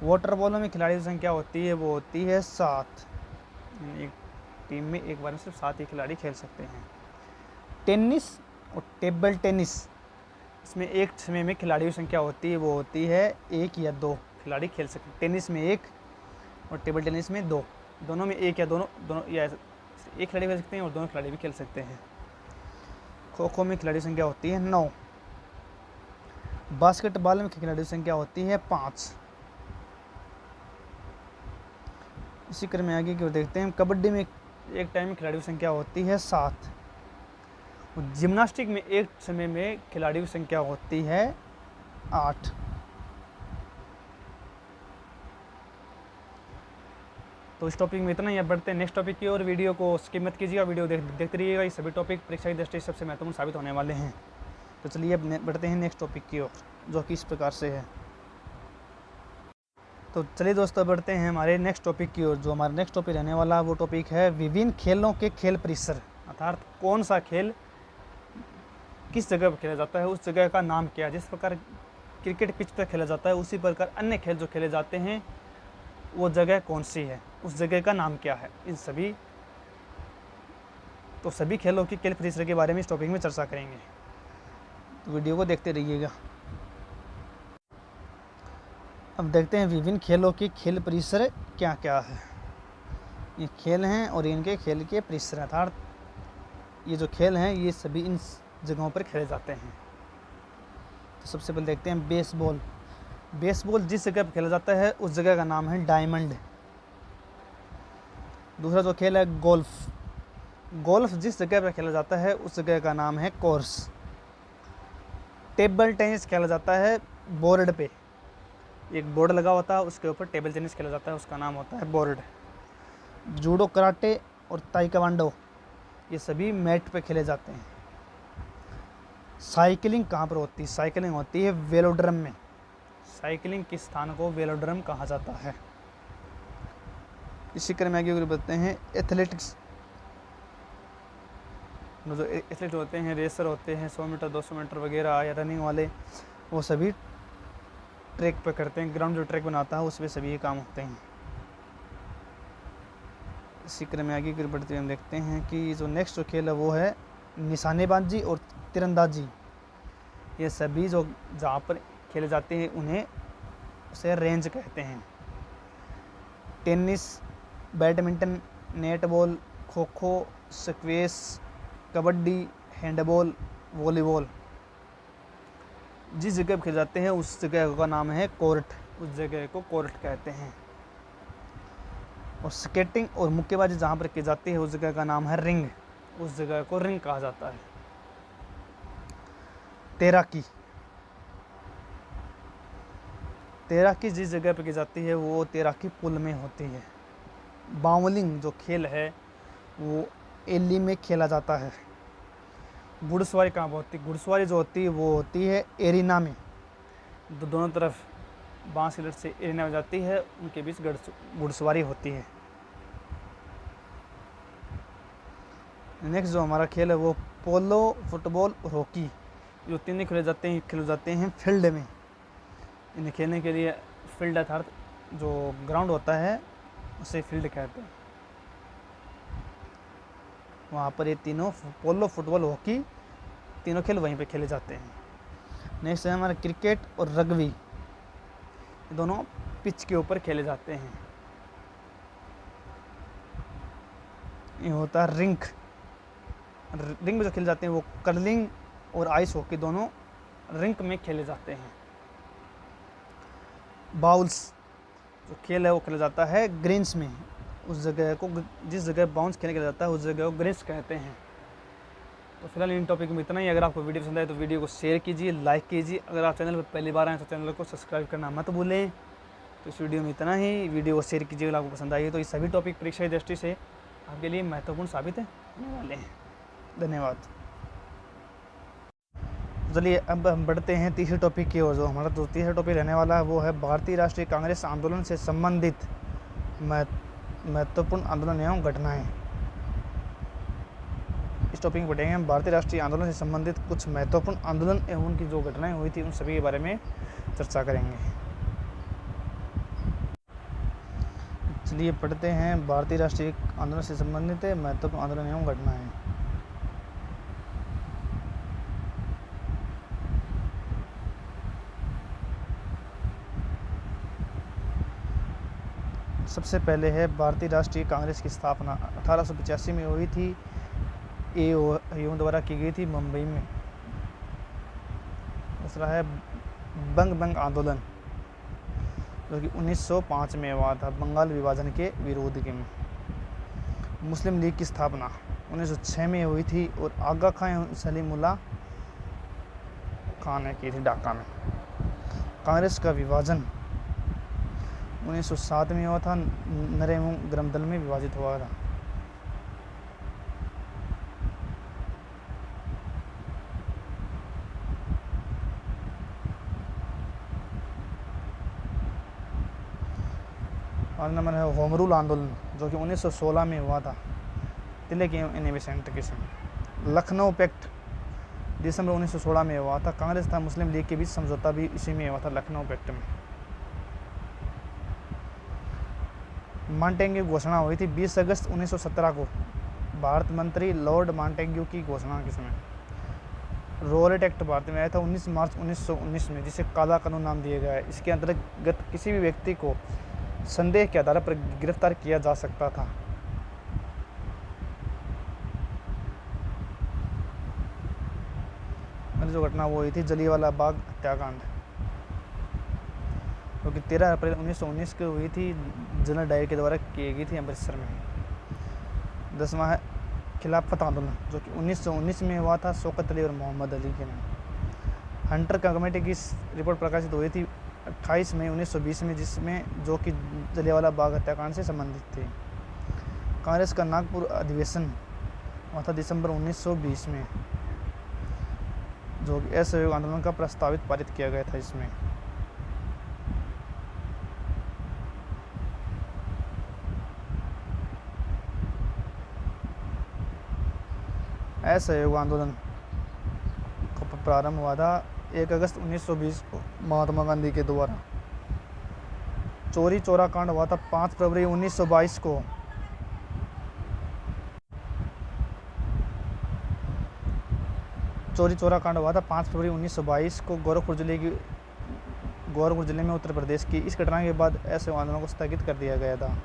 वाटर बॉल में खिलाड़ियों की संख्या होती है वो होती है 7, यानी एक टीम में एक बार में सिर्फ 7 ही खिलाड़ी खेल सकते हैं। टेनिस और टेबल टेनिस, इसमें एक समय में खिलाड़ियों की संख्या होती है वो होती है 1 या 2 खिलाड़ी खेल सकते हैं। टेनिस में 1 और टेबल टेनिस में 2, दोनों में 1 या दोनों या एक खिलाड़ी खेल सकते हैं और दोनों खिलाड़ी भी खेल सकते हैं। खो खो में खिलाड़ी की संख्या होती है 9। बास्केटबॉल में खिलाड़ियों की संख्या होती है 5। इसी क्रम में आगे की ओर देखते हैं। कबड्डी में एक टाइम में खिलाड़ियों की संख्या होती है 7। जिम्नास्टिक में एक समय में खिलाड़ियों की संख्या होती है 8। तो इस टॉपिक में इतना ही। अब बढ़ते हैं नेक्स्ट टॉपिक की और। वीडियो को स्किप मत कीजिएगा, वीडियो देखते रहिएगा। ये सभी टॉपिक परीक्षा की दृष्टि से सबसे महत्वपूर्ण साबित होने वाले हैं। तो चलिए अब बढ़ते हैं नेक्स्ट टॉपिक की ओर, जो कि इस प्रकार से है। तो चलिए दोस्तों बढ़ते हैं हमारे नेक्स्ट टॉपिक की ओर। जो हमारा नेक्स्ट टॉपिक रहने वाला वो टॉपिक है विभिन्न खेलों के खेल परिसर, अर्थात कौन सा खेल किस जगह पर खेला जाता है, उस जगह का नाम क्या है। जिस प्रकार क्रिकेट पिच पर खेला जाता है उसी प्रकार अन्य खेल जो खेले जाते हैं वो जगह कौन सी है, उस जगह का नाम क्या है। इन सभी खेलों के खेल परिसर के बारे में इस टॉपिक में चर्चा करेंगे। तो वीडियो को देखते रहिएगा। अब देखते हैं विभिन्न खेलों के खेल परिसर क्या क्या है। ये खेल हैं और इनके खेल के परिसर, अर्थात ये जो खेल हैं ये सभी इन जगहों पर खेले जाते हैं। तो सबसे पहले देखते हैं बेसबॉल। बेसबॉल जिस जगह पर खेला जाता है उस जगह का नाम है डायमंड। दूसरा जो खेल है गोल्फ। गोल्फ जिस जगह पर खेला जाता है उस जगह का नाम है कोर्स। टेबल टेनिस खेला जाता है बोर्ड पे, एक बोर्ड लगा होता है उसके ऊपर टेबल टेनिस खेला जाता है, उसका नाम होता है बोर्ड। जूडो, कराटे और ताइक्वांडो ये सभी मैट पे खेले जाते हैं। साइकिलिंग कहाँ पर होती है? साइकिलिंग होती है वेलोड्रम में। साइकिलिंग के स्थान को वेलोड्रम कहा जाता है। इसी क्रम में आगे बताते हैं एथलेटिक्स। जो एथलीट होते हैं, रेसर होते हैं, 100 मीटर 200 मीटर वगैरह या रनिंग वाले, वो सभी ट्रैक पे करते हैं। ग्राउंड जो ट्रैक बनाता है उसमें सभी ये काम होते हैं। इसी क्रम में आगे बढ़ते हुए हम देखते हैं कि जो नेक्स्ट जो खेल है वो है निशानेबाजी और तीरंदाजी। ये सभी जो जहाँ पर खेले जाते हैं उन्हें उसे रेंज कहते हैं। Tennis, badminton, netball, kho kho, squash, kabaddi, handball, volleyball जिस जगह पर खेले जाते हैं उस जगह का नाम है कोर्ट। उस जगह को कोर्ट कहते हैं। और स्केटिंग और मुक्केबाजी जहाँ पर की जाती है उस जगह का नाम है रिंग। उस जगह को रिंग कहा जाता है। तैराकी। तैराकी जिस जगह पर की जाती है वो तैराकी पुल में होती है। बाउलिंग जो खेल है वो एली में खेला जाता है। घुड़सवारी कहाँ पर होती है? घुड़सवारी जो होती है वो होती है एरिना में। दोनों तरफ बांस की लट से एरिना हो जाती है, उनके बीच घुड़सवारी होती है। नेक्स्ट जो हमारा खेल है वो पोलो, फुटबॉल और हॉकी। जो तीनों खेले जाते हैं फील्ड में। इन्हें खेलने के लिए फील्ड अर्थात जो ग्राउंड होता है उसे फील्ड कहते हैं। वहाँ पर ये तीनों पोलो, फुटबॉल, हॉकी तीनों खेल वहीं पे खेले जाते हैं। नेक्स्ट है हमारा क्रिकेट और रग्बी। ये दोनों पिच के ऊपर खेले जाते हैं। ये होता है रिंक। रिंग में जो खेले जाते हैं वो कर्लिंग और आइस हॉकी दोनों रिंक में खेले जाते हैं। बाउल्स जो खेल है वो खेला जाता है ग्रीन्स में। उस जगह को जिस जगह बाउंस खेलने के लिए जाता है उस जगह को ग्रीन्स कहते हैं। तो फिलहाल इन टॉपिक में इतना ही। अगर आपको वीडियो पसंद आए तो वीडियो को शेयर कीजिए, लाइक कीजिए। अगर आप चैनल पर पहली बार आए तो चैनल को सब्सक्राइब करना मत भूलें। तो इस वीडियो में इतना ही। वीडियो को शेयर कीजिए अगर आपको पसंद आई। तो ये सभी टॉपिक परीक्षा की दृष्टि से आपके लिए महत्वपूर्ण साबित होने वाले हैं। धन्यवाद। चलिए अब हम बढ़ते हैं तीसरे टॉपिक की ओर। जो हमारा जो तीसरा टॉपिक रहने वाला है वो है भारतीय राष्ट्रीय कांग्रेस आंदोलन से संबंधित महत्वपूर्ण आंदोलन एवं घटनाएं। इस टॉपिक में पढ़ेंगे हम भारतीय राष्ट्रीय आंदोलन से संबंधित कुछ महत्वपूर्ण आंदोलन एवं उनकी जो घटनाएं हुई थी उन सभी के बारे में चर्चा करेंगे। चलिए पढ़ते हैं भारतीय राष्ट्रीय आंदोलन से संबंधित महत्वपूर्ण आंदोलन एवं घटनाएं। सबसे पहले है भारतीय राष्ट्रीय कांग्रेस की स्थापना 1885 में हुई थी। ये द्वारा की गई थी मुंबई में। दूसरा है बंग आंदोलन जो कि 1905 में हुआ था, बंगाल विभाजन के विरोध के में। मुस्लिम लीग की स्थापना 1906 में हुई थी और आगा खान सलीमुल्लाह खान ने की थी ढाका में। कांग्रेस का विभाजन 1907 में हुआ था, नर एवं गरम दल में विभाजित हुआ था। और नंबर है होम रूल आंदोलन, जो कि 1916 में हुआ था, तिलक एवं एनी बेसेंट के समय। लखनऊ पैक्ट दिसंबर 1916 में हुआ था। कांग्रेस तथा मुस्लिम लीग के बीच समझौता भी इसी में हुआ था, लखनऊ पैक्ट में। मांटेग्यू घोषणा हुई थी 20 अगस्त 1917 को, भारत मंत्री लॉर्ड मांटेग्यू की घोषणा के समय। रॉलेट एक्ट भारत में आया था 19 मार्च 1919 में, जिसे काला कानून नाम दिया गया है। इसके अंतर्गत किसी भी व्यक्ति को संदेह के आधार पर गिरफ्तार किया जा सकता था। जो घटना वो हुई थी जलियांवाला बाग हत्याकांड, जो कि 13 अप्रैल 1919 को हुई थी, जनरल डायर के द्वारा की गई थी अमृतसर में। 10वां है खिलाफत आंदोलन, जो कि 1919 में हुआ था, शौकत अली और मोहम्मद अली के नाम। हंटर कमेटी की रिपोर्ट प्रकाशित हुई थी 28 मई 1920 में, जिसमें जो कि जलियांवाला बाग हत्याकांड से संबंधित थी। कांग्रेस का नागपुर अधिवेशन हुआ था दिसंबर 1920 में, जो कि असहयोग आंदोलन का प्रस्तावित पारित किया गया था। इसमें असहयोग आंदोलन का प्रारंभ हुआ था 1 अगस्त 1920 को महात्मा गांधी के द्वारा। चोरी चौरा कांड हुआ था 5 फरवरी 1922 को। चोरी चौरा कांड हुआ था 5 फरवरी 1922 को गोरखपुर जिले में उत्तर प्रदेश की। इस घटना के बाद असहयोग आंदोलन को स्थगित कर दिया गया था।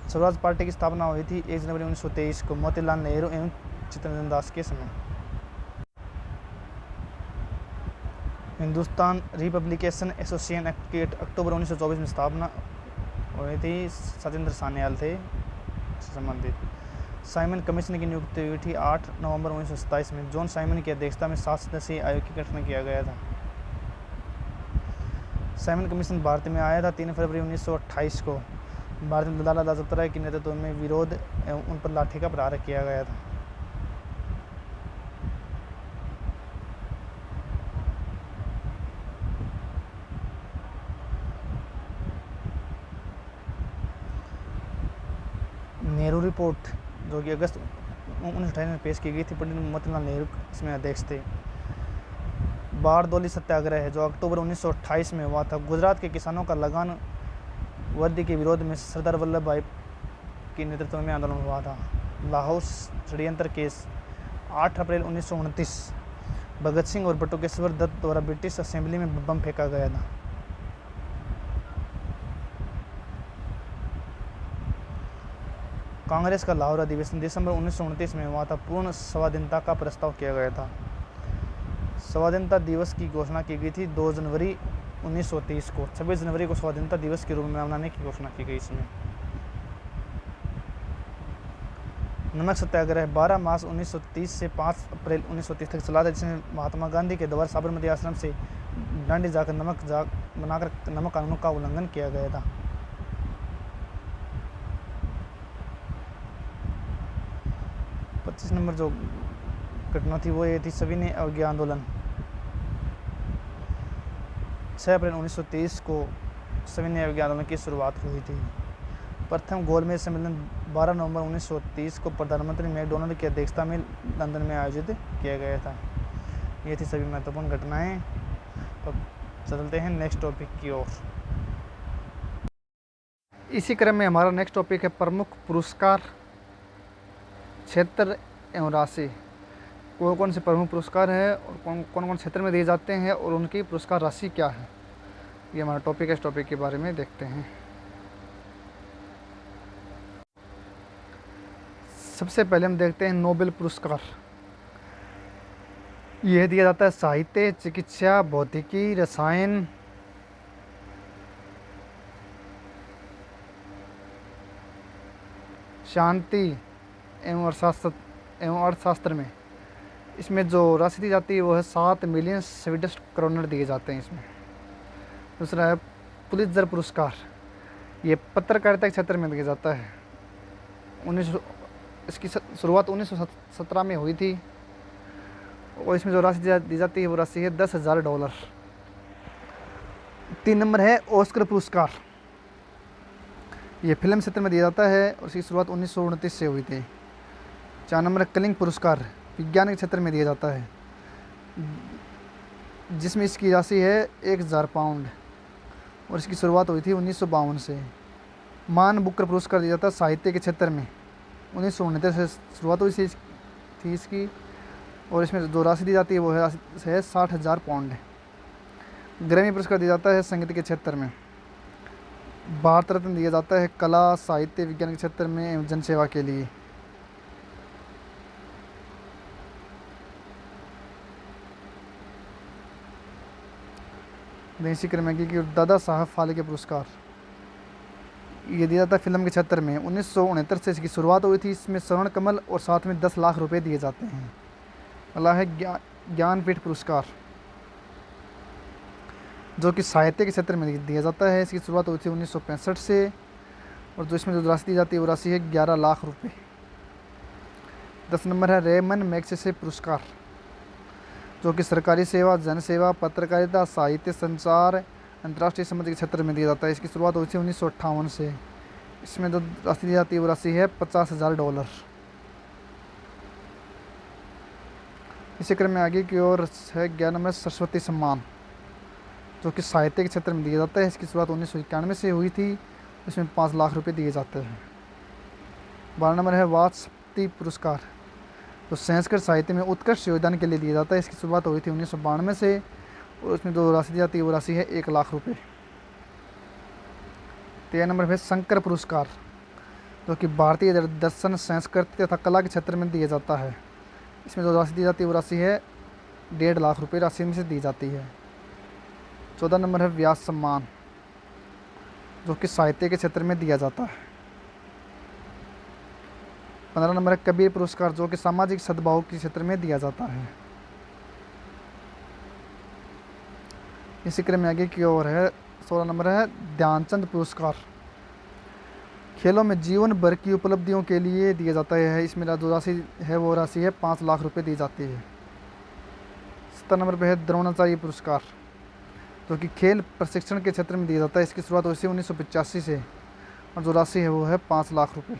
स्वराज पार्टी की स्थापना हुई थी 1 जनवरी 1923 को मोतीलाल नेहरू एवं चित्तरंजन दास के समय। हिंदुस्तान रिपब्लिकेशन एसोसिएशन एक्ट की अक्टूबर 1924 में स्थापना हुई थी, सत्येंद्र सान्याल थे संबंधित। साइमन कमीशन की नियुक्ति हुई थी 8 नवंबर 1927 में। जॉन साइमन की अध्यक्षता में 7 सदस्यीय आयोग का गठन किया गया था। साइमन कमीशन भारत में आया था 3 फरवरी 1928 को। भारत में लाला लाजपत राय के नेतृत्व में विरोध एवं उन पर लाठी का प्रहार किया गया था। नेहरू रिपोर्ट, जो कि अगस्त 1928 में पेश की गई थी, पंडित मोतीलाल नेहरू इसमें अध्यक्ष थे। बारदोली सत्याग्रह है, जो अक्टूबर 1928 में हुआ था। गुजरात के किसानों का लगान वर्दी के विरोध में सरदार वल्लभ भाई के नेतृत्व में आंदोलन हुआ था। लाहौर षड्यंत्र केस 8 अप्रैल 1929, भगत सिंह और बटुकेश्वर दत्त द्वारा ब्रिटिश असेंबली में बम फेंका गया था। कांग्रेस का लाहौर अधिवेशन दिसंबर 1929 में हुआ था। पूर्ण स्वाधीनता का प्रस्ताव किया गया था। स्वाधीनता दिवस की घोषणा की गई थी 2 जनवरी 1930 को। 26 जनवरी को स्वाधीनता दिवस के रूप में मनाने की घोषणा की गई। इसमें नमक सत्याग्रह 12 मार्च 1930 से 5 अप्रैल 1930 तक चला था, जिसमें महात्मा गांधी के द्वारा साबरमती आश्रम से दांडी जाकर नमक बनाकर नमक कानून का उल्लंघन किया गया था। 25 नंबर जो घटना थी वो ये थी सविनय अवज्ञा आंदोलन। 6 अप्रैल 1930 को सविनय अवज्ञा आंदोलन की शुरुआत हुई थी। प्रथम गोलमेज सम्मेलन 12 नवंबर 1930 को प्रधानमंत्री मैकडोनल्ड की अध्यक्षता में लंदन में आयोजित किया गया था। ये थी सभी महत्वपूर्ण घटनाएं। तो चलते हैं नेक्स्ट टॉपिक की ओर। इसी क्रम में हमारा नेक्स्ट टॉपिक है प्रमुख पुरस्कार, क्षेत्र एवं राशि। कौन कौन से प्रमुख पुरस्कार हैं और कौन कौन क्षेत्र में दिए जाते हैं और उनकी पुरस्कार राशि क्या है, ये हमारा टॉपिक है। इस टॉपिक के बारे में देखते हैं। सबसे पहले हम देखते हैं नोबेल पुरस्कार। यह दिया जाता है साहित्य, चिकित्सा, भौतिकी, रसायन, शांति एवं अर्थशास्त्र में इसमें जो राशि दी जाती है वो है 7 मिलियन स्वीडिश क्रोनर दिए जाते हैं इसमें। दूसरा है पुलित्जर पुरस्कार, ये पत्रकारिता के क्षेत्र में दिया जाता है। इसकी शुरुआत 1917 में हुई थी और इसमें जो राशि दी जाती है वो राशि है $10,000। 3 नंबर है ऑस्कर पुरस्कार, ये फिल्म क्षेत्र में दिया जाता है और इसकी शुरुआत 1929 से हुई थी। 4 नंबर है कलिंग पुरस्कार, विज्ञान के क्षेत्र में दिया जाता है, जिसमें इसकी राशि है 1,000 पाउंड और इसकी शुरुआत हुई थी 1952 से। मान बुकर पुरस्कार दिया जाता है साहित्य के क्षेत्र में, 1969 से शुरुआत हुई थी इसकी और इसमें जो राशि दी जाती है वो है 60,000 पाउंड। ग्रैमी पुरस्कार दिया जाता है संगीत के क्षेत्र में। भारत रत्न दिया जाता है कला साहित्य विज्ञान के क्षेत्र में एवं जनसेवा के लिए। इसी क्रम में कि दादा साहब फाल्के पुरस्कार, ये दिया जाता है फिल्म के क्षेत्र में, 1969 से इसकी शुरुआत हुई थी। इसमें स्वर्ण कमल और साथ में 10 लाख रुपए दिए जाते हैं। अगला है ज्ञानपीठ पुरस्कार, जो कि साहित्य के क्षेत्र में दिया जाता है। इसकी शुरुआत हुई थी 1965 से और जो इसमें जो राशि दी जाती है वो राशि है 11 लाख रुपए। 10 नंबर है रेमन मैग्सेसे पुरस्कार, जो कि सरकारी सेवा जनसेवा पत्रकारिता साहित्य संचार अंतर्राष्ट्रीय संबंध के क्षेत्र में दिया जाता है। इसकी शुरुआत हुई थी 1958 से। इसमें जो राशि दी जाती है वो राशि है $50,000। इसी क्रम में आगे की ओर है 11 नंबर सरस्वती सम्मान, जो कि साहित्य के क्षेत्र में दिया जाता है। इसकी शुरुआत 1991 से हुई थी। इसमें 5 लाख रुपए दिए जाते हैं। 12 नंबर है वाचस्पति पुरस्कार, जो संस्कृत साहित्य में उत्कृष्ट योगदान के लिए दिया जाता है। इसकी शुरुआत हुई थी 1992 से और उसमें जो राशि दी जाती है वो राशि है 1 लाख रुपए। 13 नंबर है शंकर पुरस्कार, जो कि भारतीय दर्शन संस्कृति तथा कला के क्षेत्र में दिया जाता है। इसमें जो राशि दी जाती है वो राशि है 1.5 लाख रुपए राशि में से दी जाती है। 14 नंबर है व्यास सम्मान, जो कि साहित्य के क्षेत्र में दिया जाता है। 15 नंबर है कबीर पुरस्कार, जो कि सामाजिक सद्भाव के क्षेत्र में दिया जाता है। इसी क्रम में आगे की ओर है 16 नंबर है ध्यानचंद पुरस्कार, खेलों में जीवन भर की उपलब्धियों के लिए दिया जाता है। इसमें जो राशि है वो राशि है 5 लाख रुपए दी जाती है। 17 नंबर पे है द्रोणाचार्य पुरस्कार, जो कि खेल प्रशिक्षण के क्षेत्र में दिया जाता है। इसकी शुरुआत हुई थी 1985 से और जो राशि है वो है 5 लाख रुपए।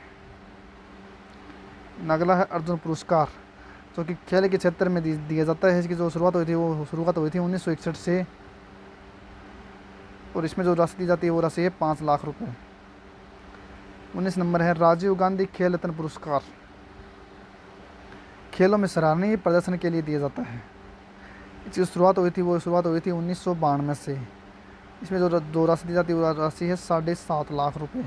अगला है अर्जुन पुरस्कार, जो कि खेल के क्षेत्र में दिया जाता है। इसकी जो शुरुआत हुई थी वो 1961 से और इसमें जो राशि दी जाती है वो राशि है 5 लाख रुपए। 19 नंबर है राजीव गांधी खेल रत्न पुरस्कार, खेलों में सराहनीय प्रदर्शन के लिए दिया जाता है। इसकी शुरुआत हुई थी 1992 से। इसमें जो राशि दी जाती है वो राशि है 7.5 लाख रुपए।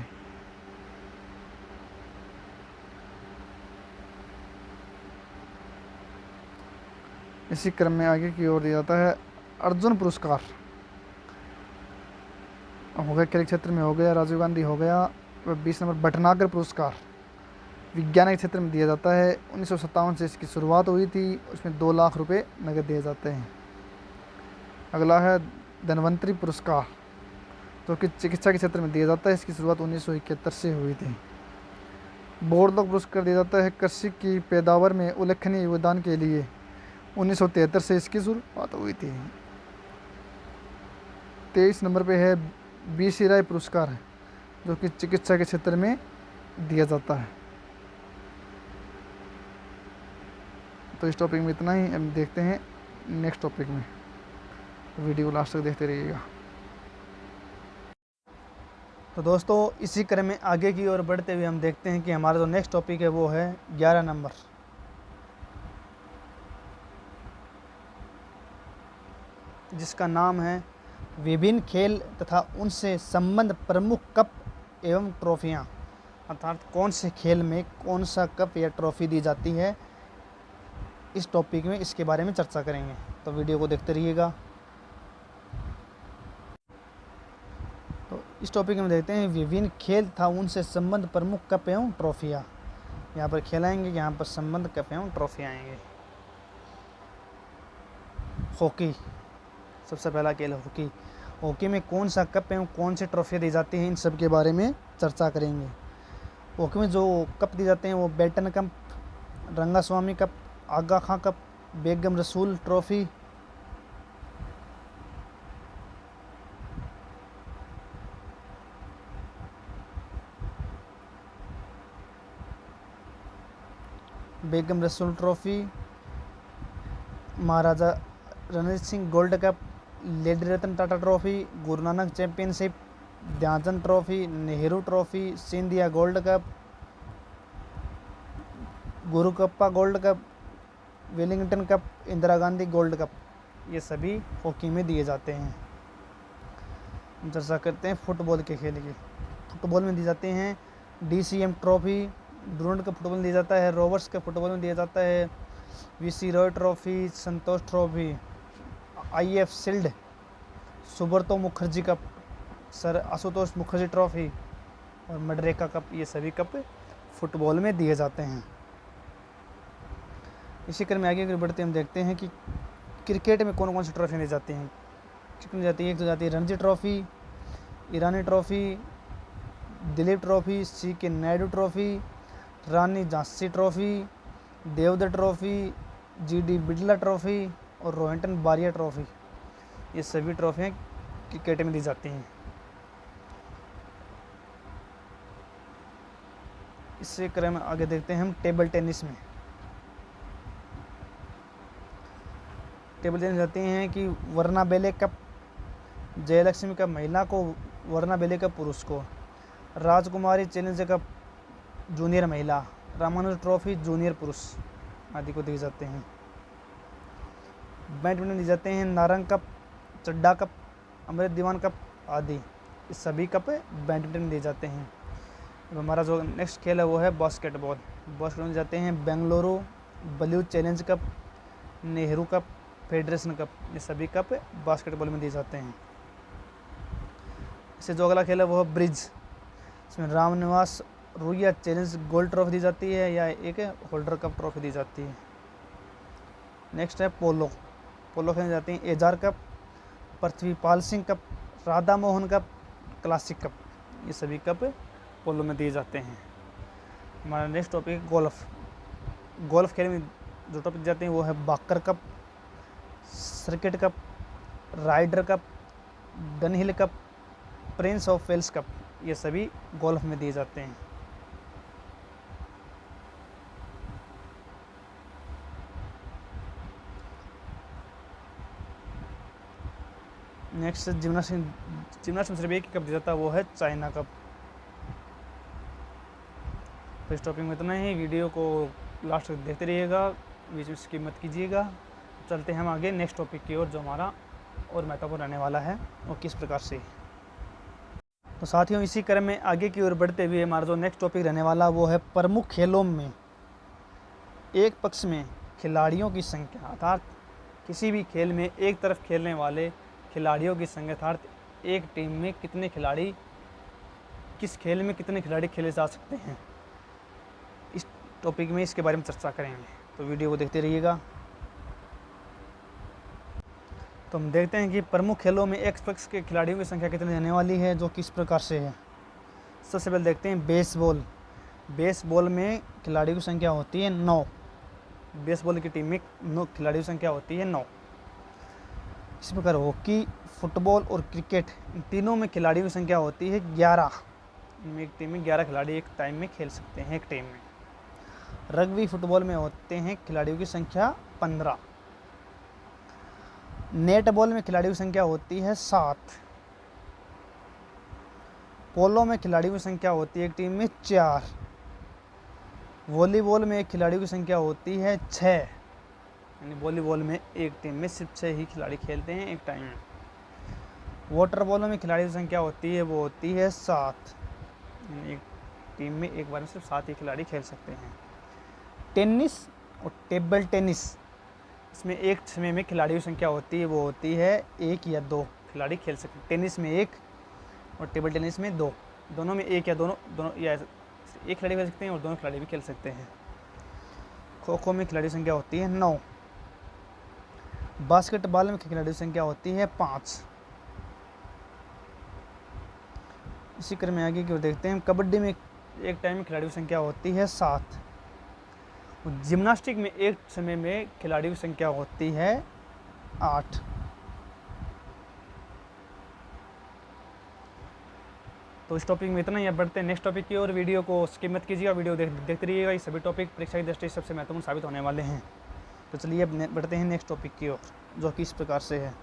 इसी क्रम में आगे की ओर दिया जाता है अर्जुन पुरस्कार, हो गया खेल क्षेत्र में हो गया, राजीव गांधी हो गया। 20 नंबर भटनागर पुरस्कार, विज्ञान के क्षेत्र में दिया जाता है। 1957 से इसकी शुरुआत हुई थी। उसमें 2 लाख रुपए नगद दिए जाते हैं। अगला है धन्वंतरी पुरस्कार, जो कि चिकित्सा के क्षेत्र में दिया जाता है। इसकी शुरुआत 1971 से हुई थी। बोर्डलॉग पुरस्कार दिया जाता है कृषि की पैदावार में उल्लेखनीय योगदान के लिए। 1973 से इसकी शुरुआत हुई थी। 23 नंबर पे है BC राय पुरस्कार, जो कि चिकित्सा के क्षेत्र में दिया जाता है। तो इस टॉपिक में इतना ही। अब देखते हैं नेक्स्ट टॉपिक में, वीडियो लास्ट तक देखते रहिएगा। तो दोस्तों इसी क्रम में आगे की ओर बढ़ते हुए हम देखते हैं कि हमारा जो नेक्स्ट टॉपिक है वो है 11 नंबर, जिसका नाम है विभिन्न खेल तथा उनसे संबंध प्रमुख कप एवं ट्रॉफियाँ, अर्थात कौन से खेल में कौन सा कप या ट्रॉफी दी जाती है। इस टॉपिक में इसके बारे में चर्चा करेंगे, तो वीडियो को देखते रहिएगा। तो इस टॉपिक में देखते हैं विभिन्न खेल तथा उनसे संबंध प्रमुख कप एवं ट्रॉफियाँ। यहाँ पर खेलाएंगे, यहाँ पर संबंध कप एवं ट्रॉफी आएंगे। हॉकी, सबसे पहला खेल हॉकी। हॉकी में कौन सा कप एवं कौन सी ट्रॉफी दी जाती हैं, इन सब के बारे में चर्चा करेंगे। हॉकी में जो कप दिए जाते हैं वो Beighton cup, Rangaswamy cup, Aga Khan cup, Begum Rasool trophy, Begum Rasool trophy, Maharaja Ranjit Singh gold cup, lady Ratan Tata trophy, Guru Nanak championship, Dhyanchand trophy, Nehru trophy, Scindia gold cup, Guru कप्पा gold cup, Wellington cup, Indira Gandhi gold cup, ये सभी हॉकी में दिए जाते हैं। हम चर्चा करते हैं फुटबॉल के खेल की। फुटबॉल में दिए जाते हैं DCM trophy, Durand cup football में दिया जाता है, रोवर्स कप फुटबॉल में दिया जाता है, VC Roy trophy, Santosh trophy, IF shield, Subroto Mukherjee cup, sir Ashutosh Mukherjee trophy और मडरेका कप, ये सभी कप फुटबॉल में दिए जाते हैं। इसी क्रम में आगे अगर बढ़ते हम देखते हैं कि क्रिकेट में कौन कौन सी ट्रॉफी दी जाती हैं। क्रिकेट में जाती है, एक तो जाती है Ranji trophy, Irani trophy, Dilip trophy, CK Naidu trophy, Rani Jhansi trophy, Deodhar trophy, GD Birla trophy और रोहिंटन बारिया ट्रॉफी, ये सभी ट्रॉफियाँ क्रिकेट में दी जाती हैं। इससे क्रम में आगे देखते हैं हम टेबल टेनिस में। टेबल टेनिस जाती हैं कि वर्ना बेले कप, जयलक्ष्मी कप महिला को, वर्ना बेले कप पुरुष को, राजकुमारी चैलेंजर कप जूनियर महिला, रामानुज ट्रॉफी जूनियर पुरुष आदि को दिए जाते हैं। बैडमिंटन दिए जाते हैं नारंग कप, चड्डा कप, अमृत दीवान कप आदि, ये सभी कप बैडमिंटन में दिए जाते हैं। अब हमारा जो नेक्स्ट खेल है वो है बास्केटबॉल। बास्केटबॉल में जाते हैं बेंगलुरु बलू challenge cup, Nehru cup, federation cup, ये सभी कप बास्केटबॉल में दिए जाते हैं। इससे जो अगला खेल है वो है ब्रिज। इसमें Ramniwas Ruia challenge gold trophy दी जाती है या एक होल्डर कप ट्रॉफी दी जाती है। नेक्स्ट है पोलो। पोलो खेलने जाती हैं Ezra cup, Prithvipal Singh cup, Radha Mohan cup, classic cup, ये सभी कप पोलो में दिए जाते हैं। हमारा नेक्स्ट टॉपिक है गोल्फ। गोल्फ खेल में जो टॉपिक जाते हैं वो है Walker cup, circuit cup, Ryder cup, Dunhill cup, prince of Wales cup, ये सभी गोल्फ में दिए जाते हैं। नेक्स्ट जिम्नास्टिक में सिर्फ एक ही कप दिया जाता है वो है चाइना कप। तो इस टॉपिक में इतना ही। वीडियो को लास्ट तक देखते रहिएगा, बीच में स्किप मत कीजिएगा। चलते हैं हम आगे नेक्स्ट टॉपिक की ओर जो हमारा और महत्वपूर्ण रहने वाला है वो किस प्रकार से। तो साथियों इसी क्रम में आगे की ओर बढ़ते हुए हमारा जो नेक्स्ट टॉपिक रहने वाला वो है प्रमुख खेलों में एक पक्ष में खिलाड़ियों की संख्या, अर्थात किसी भी खेल में एक तरफ खेलने वाले खिलाड़ियों की संख्या, अर्थात एक टीम में कितने खिलाड़ी, किस खेल में कितने खिलाड़ी खेले जा सकते हैं, इस टॉपिक में इसके बारे में चर्चा करेंगे। तो वीडियो को देखते रहिएगा। तो हम देखते हैं कि प्रमुख खेलों में एक पक्ष के खिलाड़ियों की संख्या कितनी रहने वाली है, जो किस प्रकार से है। सबसे पहले देखते हैं बेसबॉल। बेसबॉल में खिलाड़ियों की संख्या होती है 9। बेसबॉल की टीम में 9 खिलाड़ियों की संख्या होती है 9। इसी प्रकार हॉकी, फुटबॉल और क्रिकेट, इन तीनों में खिलाड़ियों की संख्या होती है 11। इनमें एक टीम में 11 खिलाड़ी एक टाइम में खेल सकते हैं एक टीम में। रग्बी फुटबॉल में होते हैं खिलाड़ियों की संख्या 15। नेट बॉल में खिलाड़ियों की संख्या होती है 7। पोलो में खिलाड़ियों की संख्या होती है एक टीम में 4। वॉलीबॉल में खिलाड़ियों की संख्या होती है 6, यानी वॉलीबॉल में एक टीम में सिर्फ 6 ही खिलाड़ी खेलते हैं एक टाइम में। वाटर बॉल में खिलाड़ियों की संख्या होती है वो होती है 7, यानी एक टीम में एक बार में सिर्फ 7 ही खिलाड़ी खेल सकते हैं। टेनिस और टेबल टेनिस, इसमें एक समय में खिलाड़ियों की संख्या होती है वो होती है 1 या 2 खिलाड़ी खेल सकते हैं। टेनिस में 1 और टेबल टेनिस में 2, दोनों में 1 या दोनों या एक खिलाड़ी खेल सकते हैं और दोनों खिलाड़ी भी खेल सकते हैं। खो खो में खिलाड़ी संख्या होती है 9। बास्केटबॉल में खिलाड़ी संख्या होती है 5। इसी क्रम में आगे की ओर देखते हैं। कबड्डी में एक टाइम में खिलाड़ियों की संख्या होती है 7। जिम्नास्टिक में एक समय में खिलाड़ियों की संख्या होती है 8। तो इस टॉपिक में इतना ही। अब बढ़ते हैं नेक्स्ट टॉपिक की और। वीडियो को स्किप मत कीजिएगा, वीडियो देखते रहिएगा। ये सभी टॉपिक परीक्षा की दृष्टि से सबसे महत्वपूर्ण साबित होने वाले हैं। तो चलिए अब बढ़ते हैं नेक्स्ट टॉपिक की ओर, जो कि इस प्रकार से है।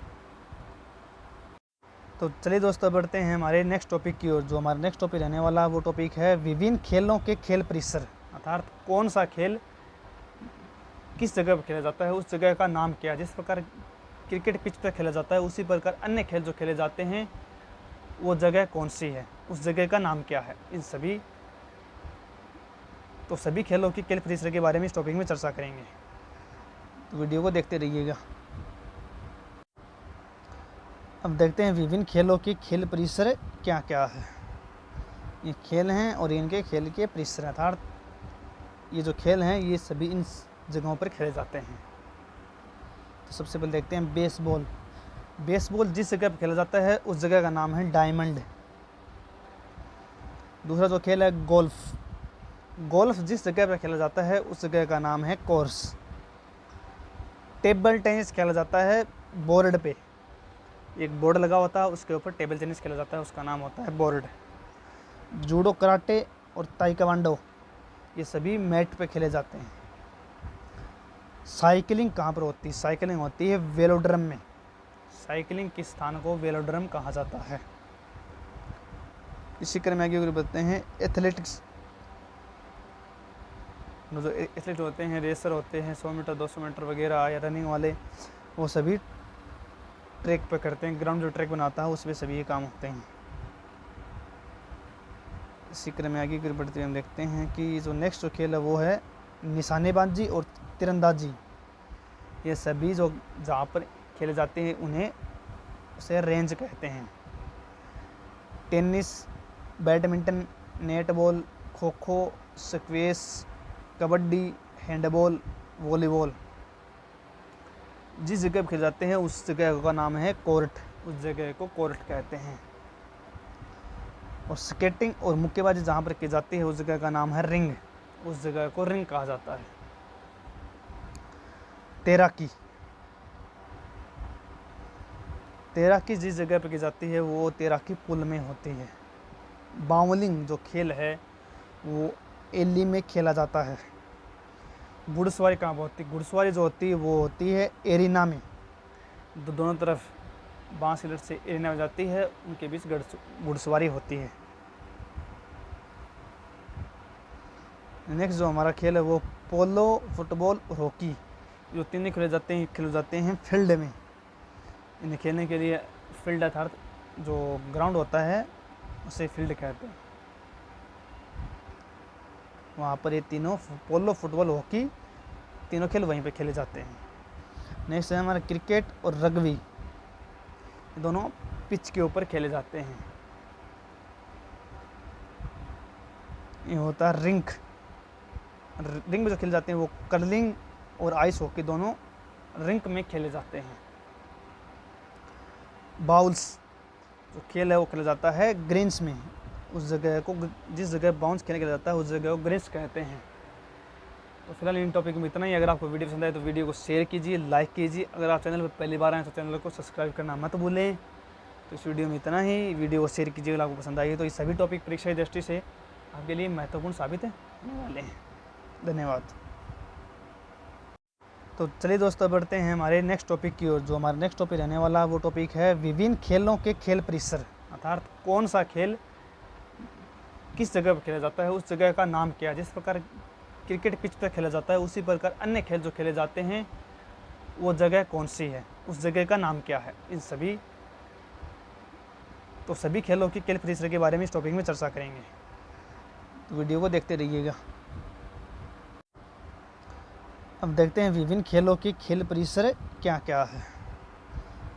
तो चलिए दोस्तों बढ़ते हैं हमारे नेक्स्ट टॉपिक की ओर। जो हमारा नेक्स्ट टॉपिक रहने वाला वो टॉपिक है विभिन्न खेलों के खेल परिसर, अर्थात कौन सा खेल किस जगह पर खेला जाता है, उस जगह का नाम क्या है। जिस प्रकार क्रिकेट पिच पर खेला जाता है उसी प्रकार अन्य खेल जो खेले जाते हैं वो जगह कौन सी है, उस जगह का नाम क्या है। इन सभी खेलों की खेल परिसर के बारे में इस टॉपिक में चर्चा करेंगे। तो वीडियो को देखते रहिएगा। अब देखते हैं विभिन्न खेलों की खेल परिसर क्या क्या है। ये खेल हैं और इनके खेल के परिसर, अर्थात ये जो खेल हैं ये सभी इन जगहों पर खेले जाते हैं। तो सबसे पहले देखते हैं बेसबॉल। बेसबॉल जिस जगह पर खेला जाता है उस जगह का नाम है डायमंड। दूसरा जो खेल है गोल्फ। गोल्फ जिस जगह पर खेला जाता है उस जगह का नाम है कोर्स। टेबल टेनिस खेला जाता है बोर्ड पे, एक बोर्ड लगा होता है उसके ऊपर टेबल टेनिस खेला जाता है, उसका नाम होता है बोर्ड। जूडो, कराटे और ताइक्वांडो ये सभी मैट पे खेले जाते हैं। साइकिलिंग कहाँ पर होती है? साइकिलिंग होती है वेलोड्रम में। साइकिलिंग के स्थान को वेलोड्रम कहा जाता है। इसी क्रम में आगे बताते हैं एथलेटिक्स। जो एथलीट होते हैं, रेसर होते हैं, 100 मीटर 200 मीटर वगैरह या रनिंग वाले, वो सभी ट्रैक पे करते हैं। ग्राउंड जो ट्रैक बनाता है उसमें सभी ये काम होते हैं। इसी क्रम में आगे बढ़ते हम देखते हैं कि जो नेक्स्ट जो खेल है वो है निशानेबाजी और तीरंदाजी। ये सभी जो जहाँ पर खेले जाते हैं उन्हें उसे रेंज कहते हैं। Tennis, badminton, netball, kho kho, squash, kabaddi, handball, volleyball जिस जगह पर खेले जाते हैं उस जगह का नाम है कोर्ट। उस जगह को कोर्ट कहते हैं। और स्केटिंग और मुक्केबाजी जहाँ पर की जाती है उस जगह का नाम है रिंग। उस जगह को रिंग कहा जाता है। तैराकी। तैराकी जिस जगह पर की जाती है वो तैराकी पुल में होती है। बाउलिंग जो खेल है वो एली में खेला जाता है। घुड़सवारी कहाँ पर होती है? घुड़सवारी जो होती है वो होती है एरिना में। दोनों तरफ बांस की लट से एरिना में जाती है, उनके बीच घुड़सवारी होती है। नेक्स्ट जो हमारा खेल है वो पोलो, फुटबॉल और हॉकी, जो तीनों खेले जाते हैं फील्ड में। इन्हें खेलने के लिए फील्ड अर्थात जो ग्राउंड होता है उसे फील्ड कहते हैं। वहाँ पर ये तीनों पोलो, फुटबॉल, हॉकी तीनों खेल वहीं पे खेले जाते हैं। नेक्स्ट है हमारा क्रिकेट और रग्बी। ये दोनों पिच के ऊपर खेले जाते हैं। ये होता है रिंक। रिंग में जो खेले जाते हैं वो कर्लिंग और आइस हॉकी दोनों रिंक में खेले जाते हैं। बाउल्स जो खेल है वो खेला जाता है ग्रीन्स में। उस जगह को जिस जगह बाउंस खेलने खेला जाता है उस जगह को ग्रीन्स कहते हैं। तो फिलहाल इन टॉपिक में इतना ही। अगर आपको वीडियो पसंद आए तो वीडियो को शेयर कीजिए, लाइक कीजिए। अगर आप चैनल पर पहली बार आए तो चैनल को सब्सक्राइब करना मत भूलें। तो इस वीडियो में इतना ही। वीडियो को शेयर कीजिए अगर आपको पसंद आई है। तो ये सभी टॉपिक परीक्षा की दृष्टि से आपके लिए महत्वपूर्ण साबित होने वाले हैं। धन्यवाद। तो चलिए दोस्तों बढ़ते हैं हमारे नेक्स्ट टॉपिक की ओर। जो हमारा नेक्स्ट टॉपिक रहने वाला वो टॉपिक है विभिन्न खेलों के खेल परिसर, अर्थात कौन सा खेल किस जगह पर खेला जाता है, उस जगह का नाम क्या है। जिस प्रकार क्रिकेट पिच पर खेला जाता है उसी प्रकार अन्य खेल जो खेले जाते हैं वो जगह कौन सी है, उस जगह का नाम क्या है। इन सभी खेलों की खेल परिसर के बारे में इस टॉपिक में चर्चा करेंगे। तो वीडियो को देखते रहिएगा। अब देखते हैं विभिन्न खेलों की खेल परिसर क्या क्या है।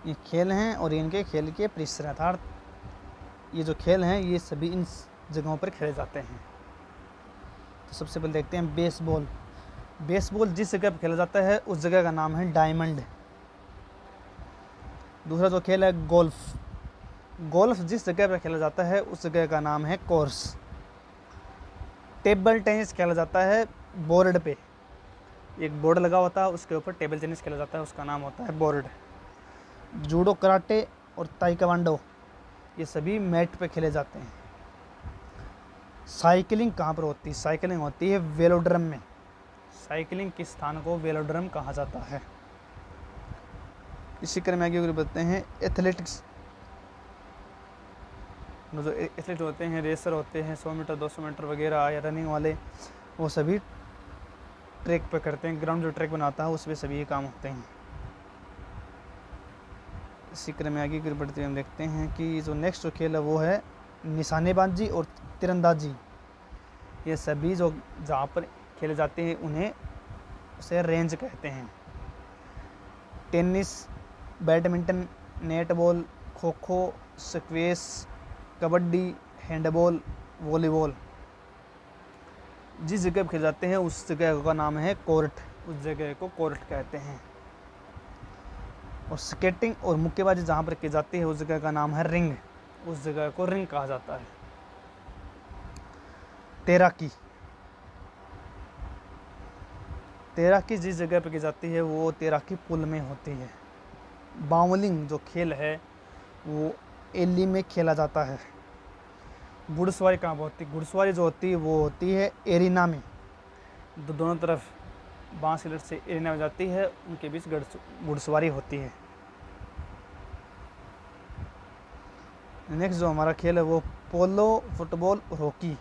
ये खेल हैं और इनके खेल के परिसर, अर्थात ये जो खेल हैं ये सभी इन जगहों पर खेले जाते हैं। तो सबसे पहले देखते हैं बेसबॉल। बेसबॉल जिस जगह पर खेला जाता है उस जगह का नाम है डायमंड। दूसरा जो खेल है गोल्फ। गोल्फ जिस जगह पर खेला जाता है उस जगह का नाम है कोर्स। टेबल टेनिस खेला जाता है बोर्ड पे, एक बोर्ड लगा होता है उसके ऊपर टेबल टेनिस खेला जाता है, उसका नाम होता है बोर्ड। जूडो, कराटे और ताइक्वांडो ये सभी मैट पे खेले जाते हैं। साइकिलिंग कहाँ पर होती है? साइकिलिंग होती है वेलोड्रम में। साइकिलिंग के स्थान को वेलोड्रम कहा जाता है। इसी क्रम में आगे बताते हैं एथलेटिक्स। जो एथलीट होते हैं, रेसर होते हैं, 100 मीटर 200 मीटर वगैरह या रनिंग वाले, वो सभी ट्रैक पे करते हैं। ग्राउंड जो ट्रैक बनाता है उसमें सभी ये काम होते हैं। इसी क्रम में आगे बढ़ते हम देखते हैं कि जो नेक्स्ट जो खेल है वो है निशानेबाजी और तीरंदाजी। ये सभी जो जहाँ पर खेले जाते हैं उन्हें उसे रेंज कहते हैं। Tennis, badminton, netball, kho kho, squash, kabaddi, handball, volleyball जिस जगह पर खेले जाते हैं उस जगह का नाम है कोर्ट। उस जगह को कोर्ट कहते हैं। और स्केटिंग और मुक्केबाजी जहाँ पर की जाती है उस जगह का नाम है रिंग। उस जगह को रिंग कहा जाता है। तैराकी। तैराकी जिस जगह पर की जाती है वो तैराकी पुल में होती है। बाउलिंग जो खेल है वो एली में खेला जाता है। घुड़सवारी कहाँ पर होती है? घुड़सवारी जो होती है वो होती है एरिना में। दोनों तरफ बांस की लट से एरिना में जाती है, उनके बीच घुड़सवारी होती है। नेक्स्ट जो हमारा खेल है वो पोलो, फुटबॉल और हॉकी।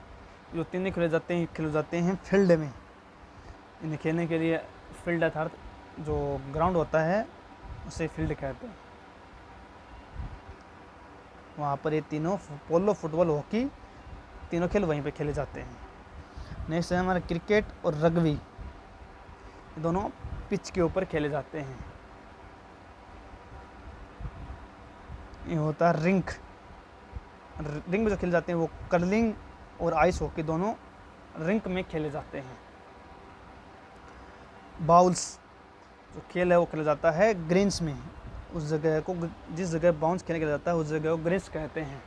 जो तीनों खेले जाते हैं फील्ड में। इन्हें खेलने के लिए फील्ड अर्थात जो ग्राउंड होता है उसे फील्ड कहते हैं। वहाँ पर ये तीनों पोलो, फुटबॉल, हॉकी तीनों खेल वहीं पे खेले जाते हैं। नेक्स्ट है हमारा क्रिकेट और रग्बी। ये दोनों पिच के ऊपर खेले जाते हैं। ये होता है रिंक। रिंग में जो खेले जाते हैं वो कर्लिंग और आइस हॉकी दोनों रिंक में खेले जाते हैं। बाउल्स जो खेल है वो खेला जाता है ग्रीन्स में। उस जगह को जिस जगह बाउंस खेलने खेला जाता है उस जगह को ग्रीन्स कहते हैं।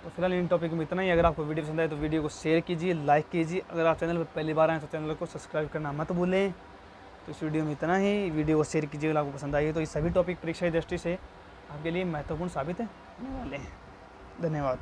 तो फिलहाल इन टॉपिक में इतना ही। अगर आपको वीडियो पसंद आए तो वीडियो को शेयर कीजिए, लाइक कीजिए। अगर आप चैनल पर पहली बार आए तो चैनल को सब्सक्राइब करना मत भूलें। तो इस वीडियो में इतना ही। वीडियो को शेयर कीजिए अगर आपको पसंद आई। तो ये सभी टॉपिक परीक्षा की दृष्टि से आपके लिए महत्वपूर्ण साबित होने वाले हैं। धन्यवाद।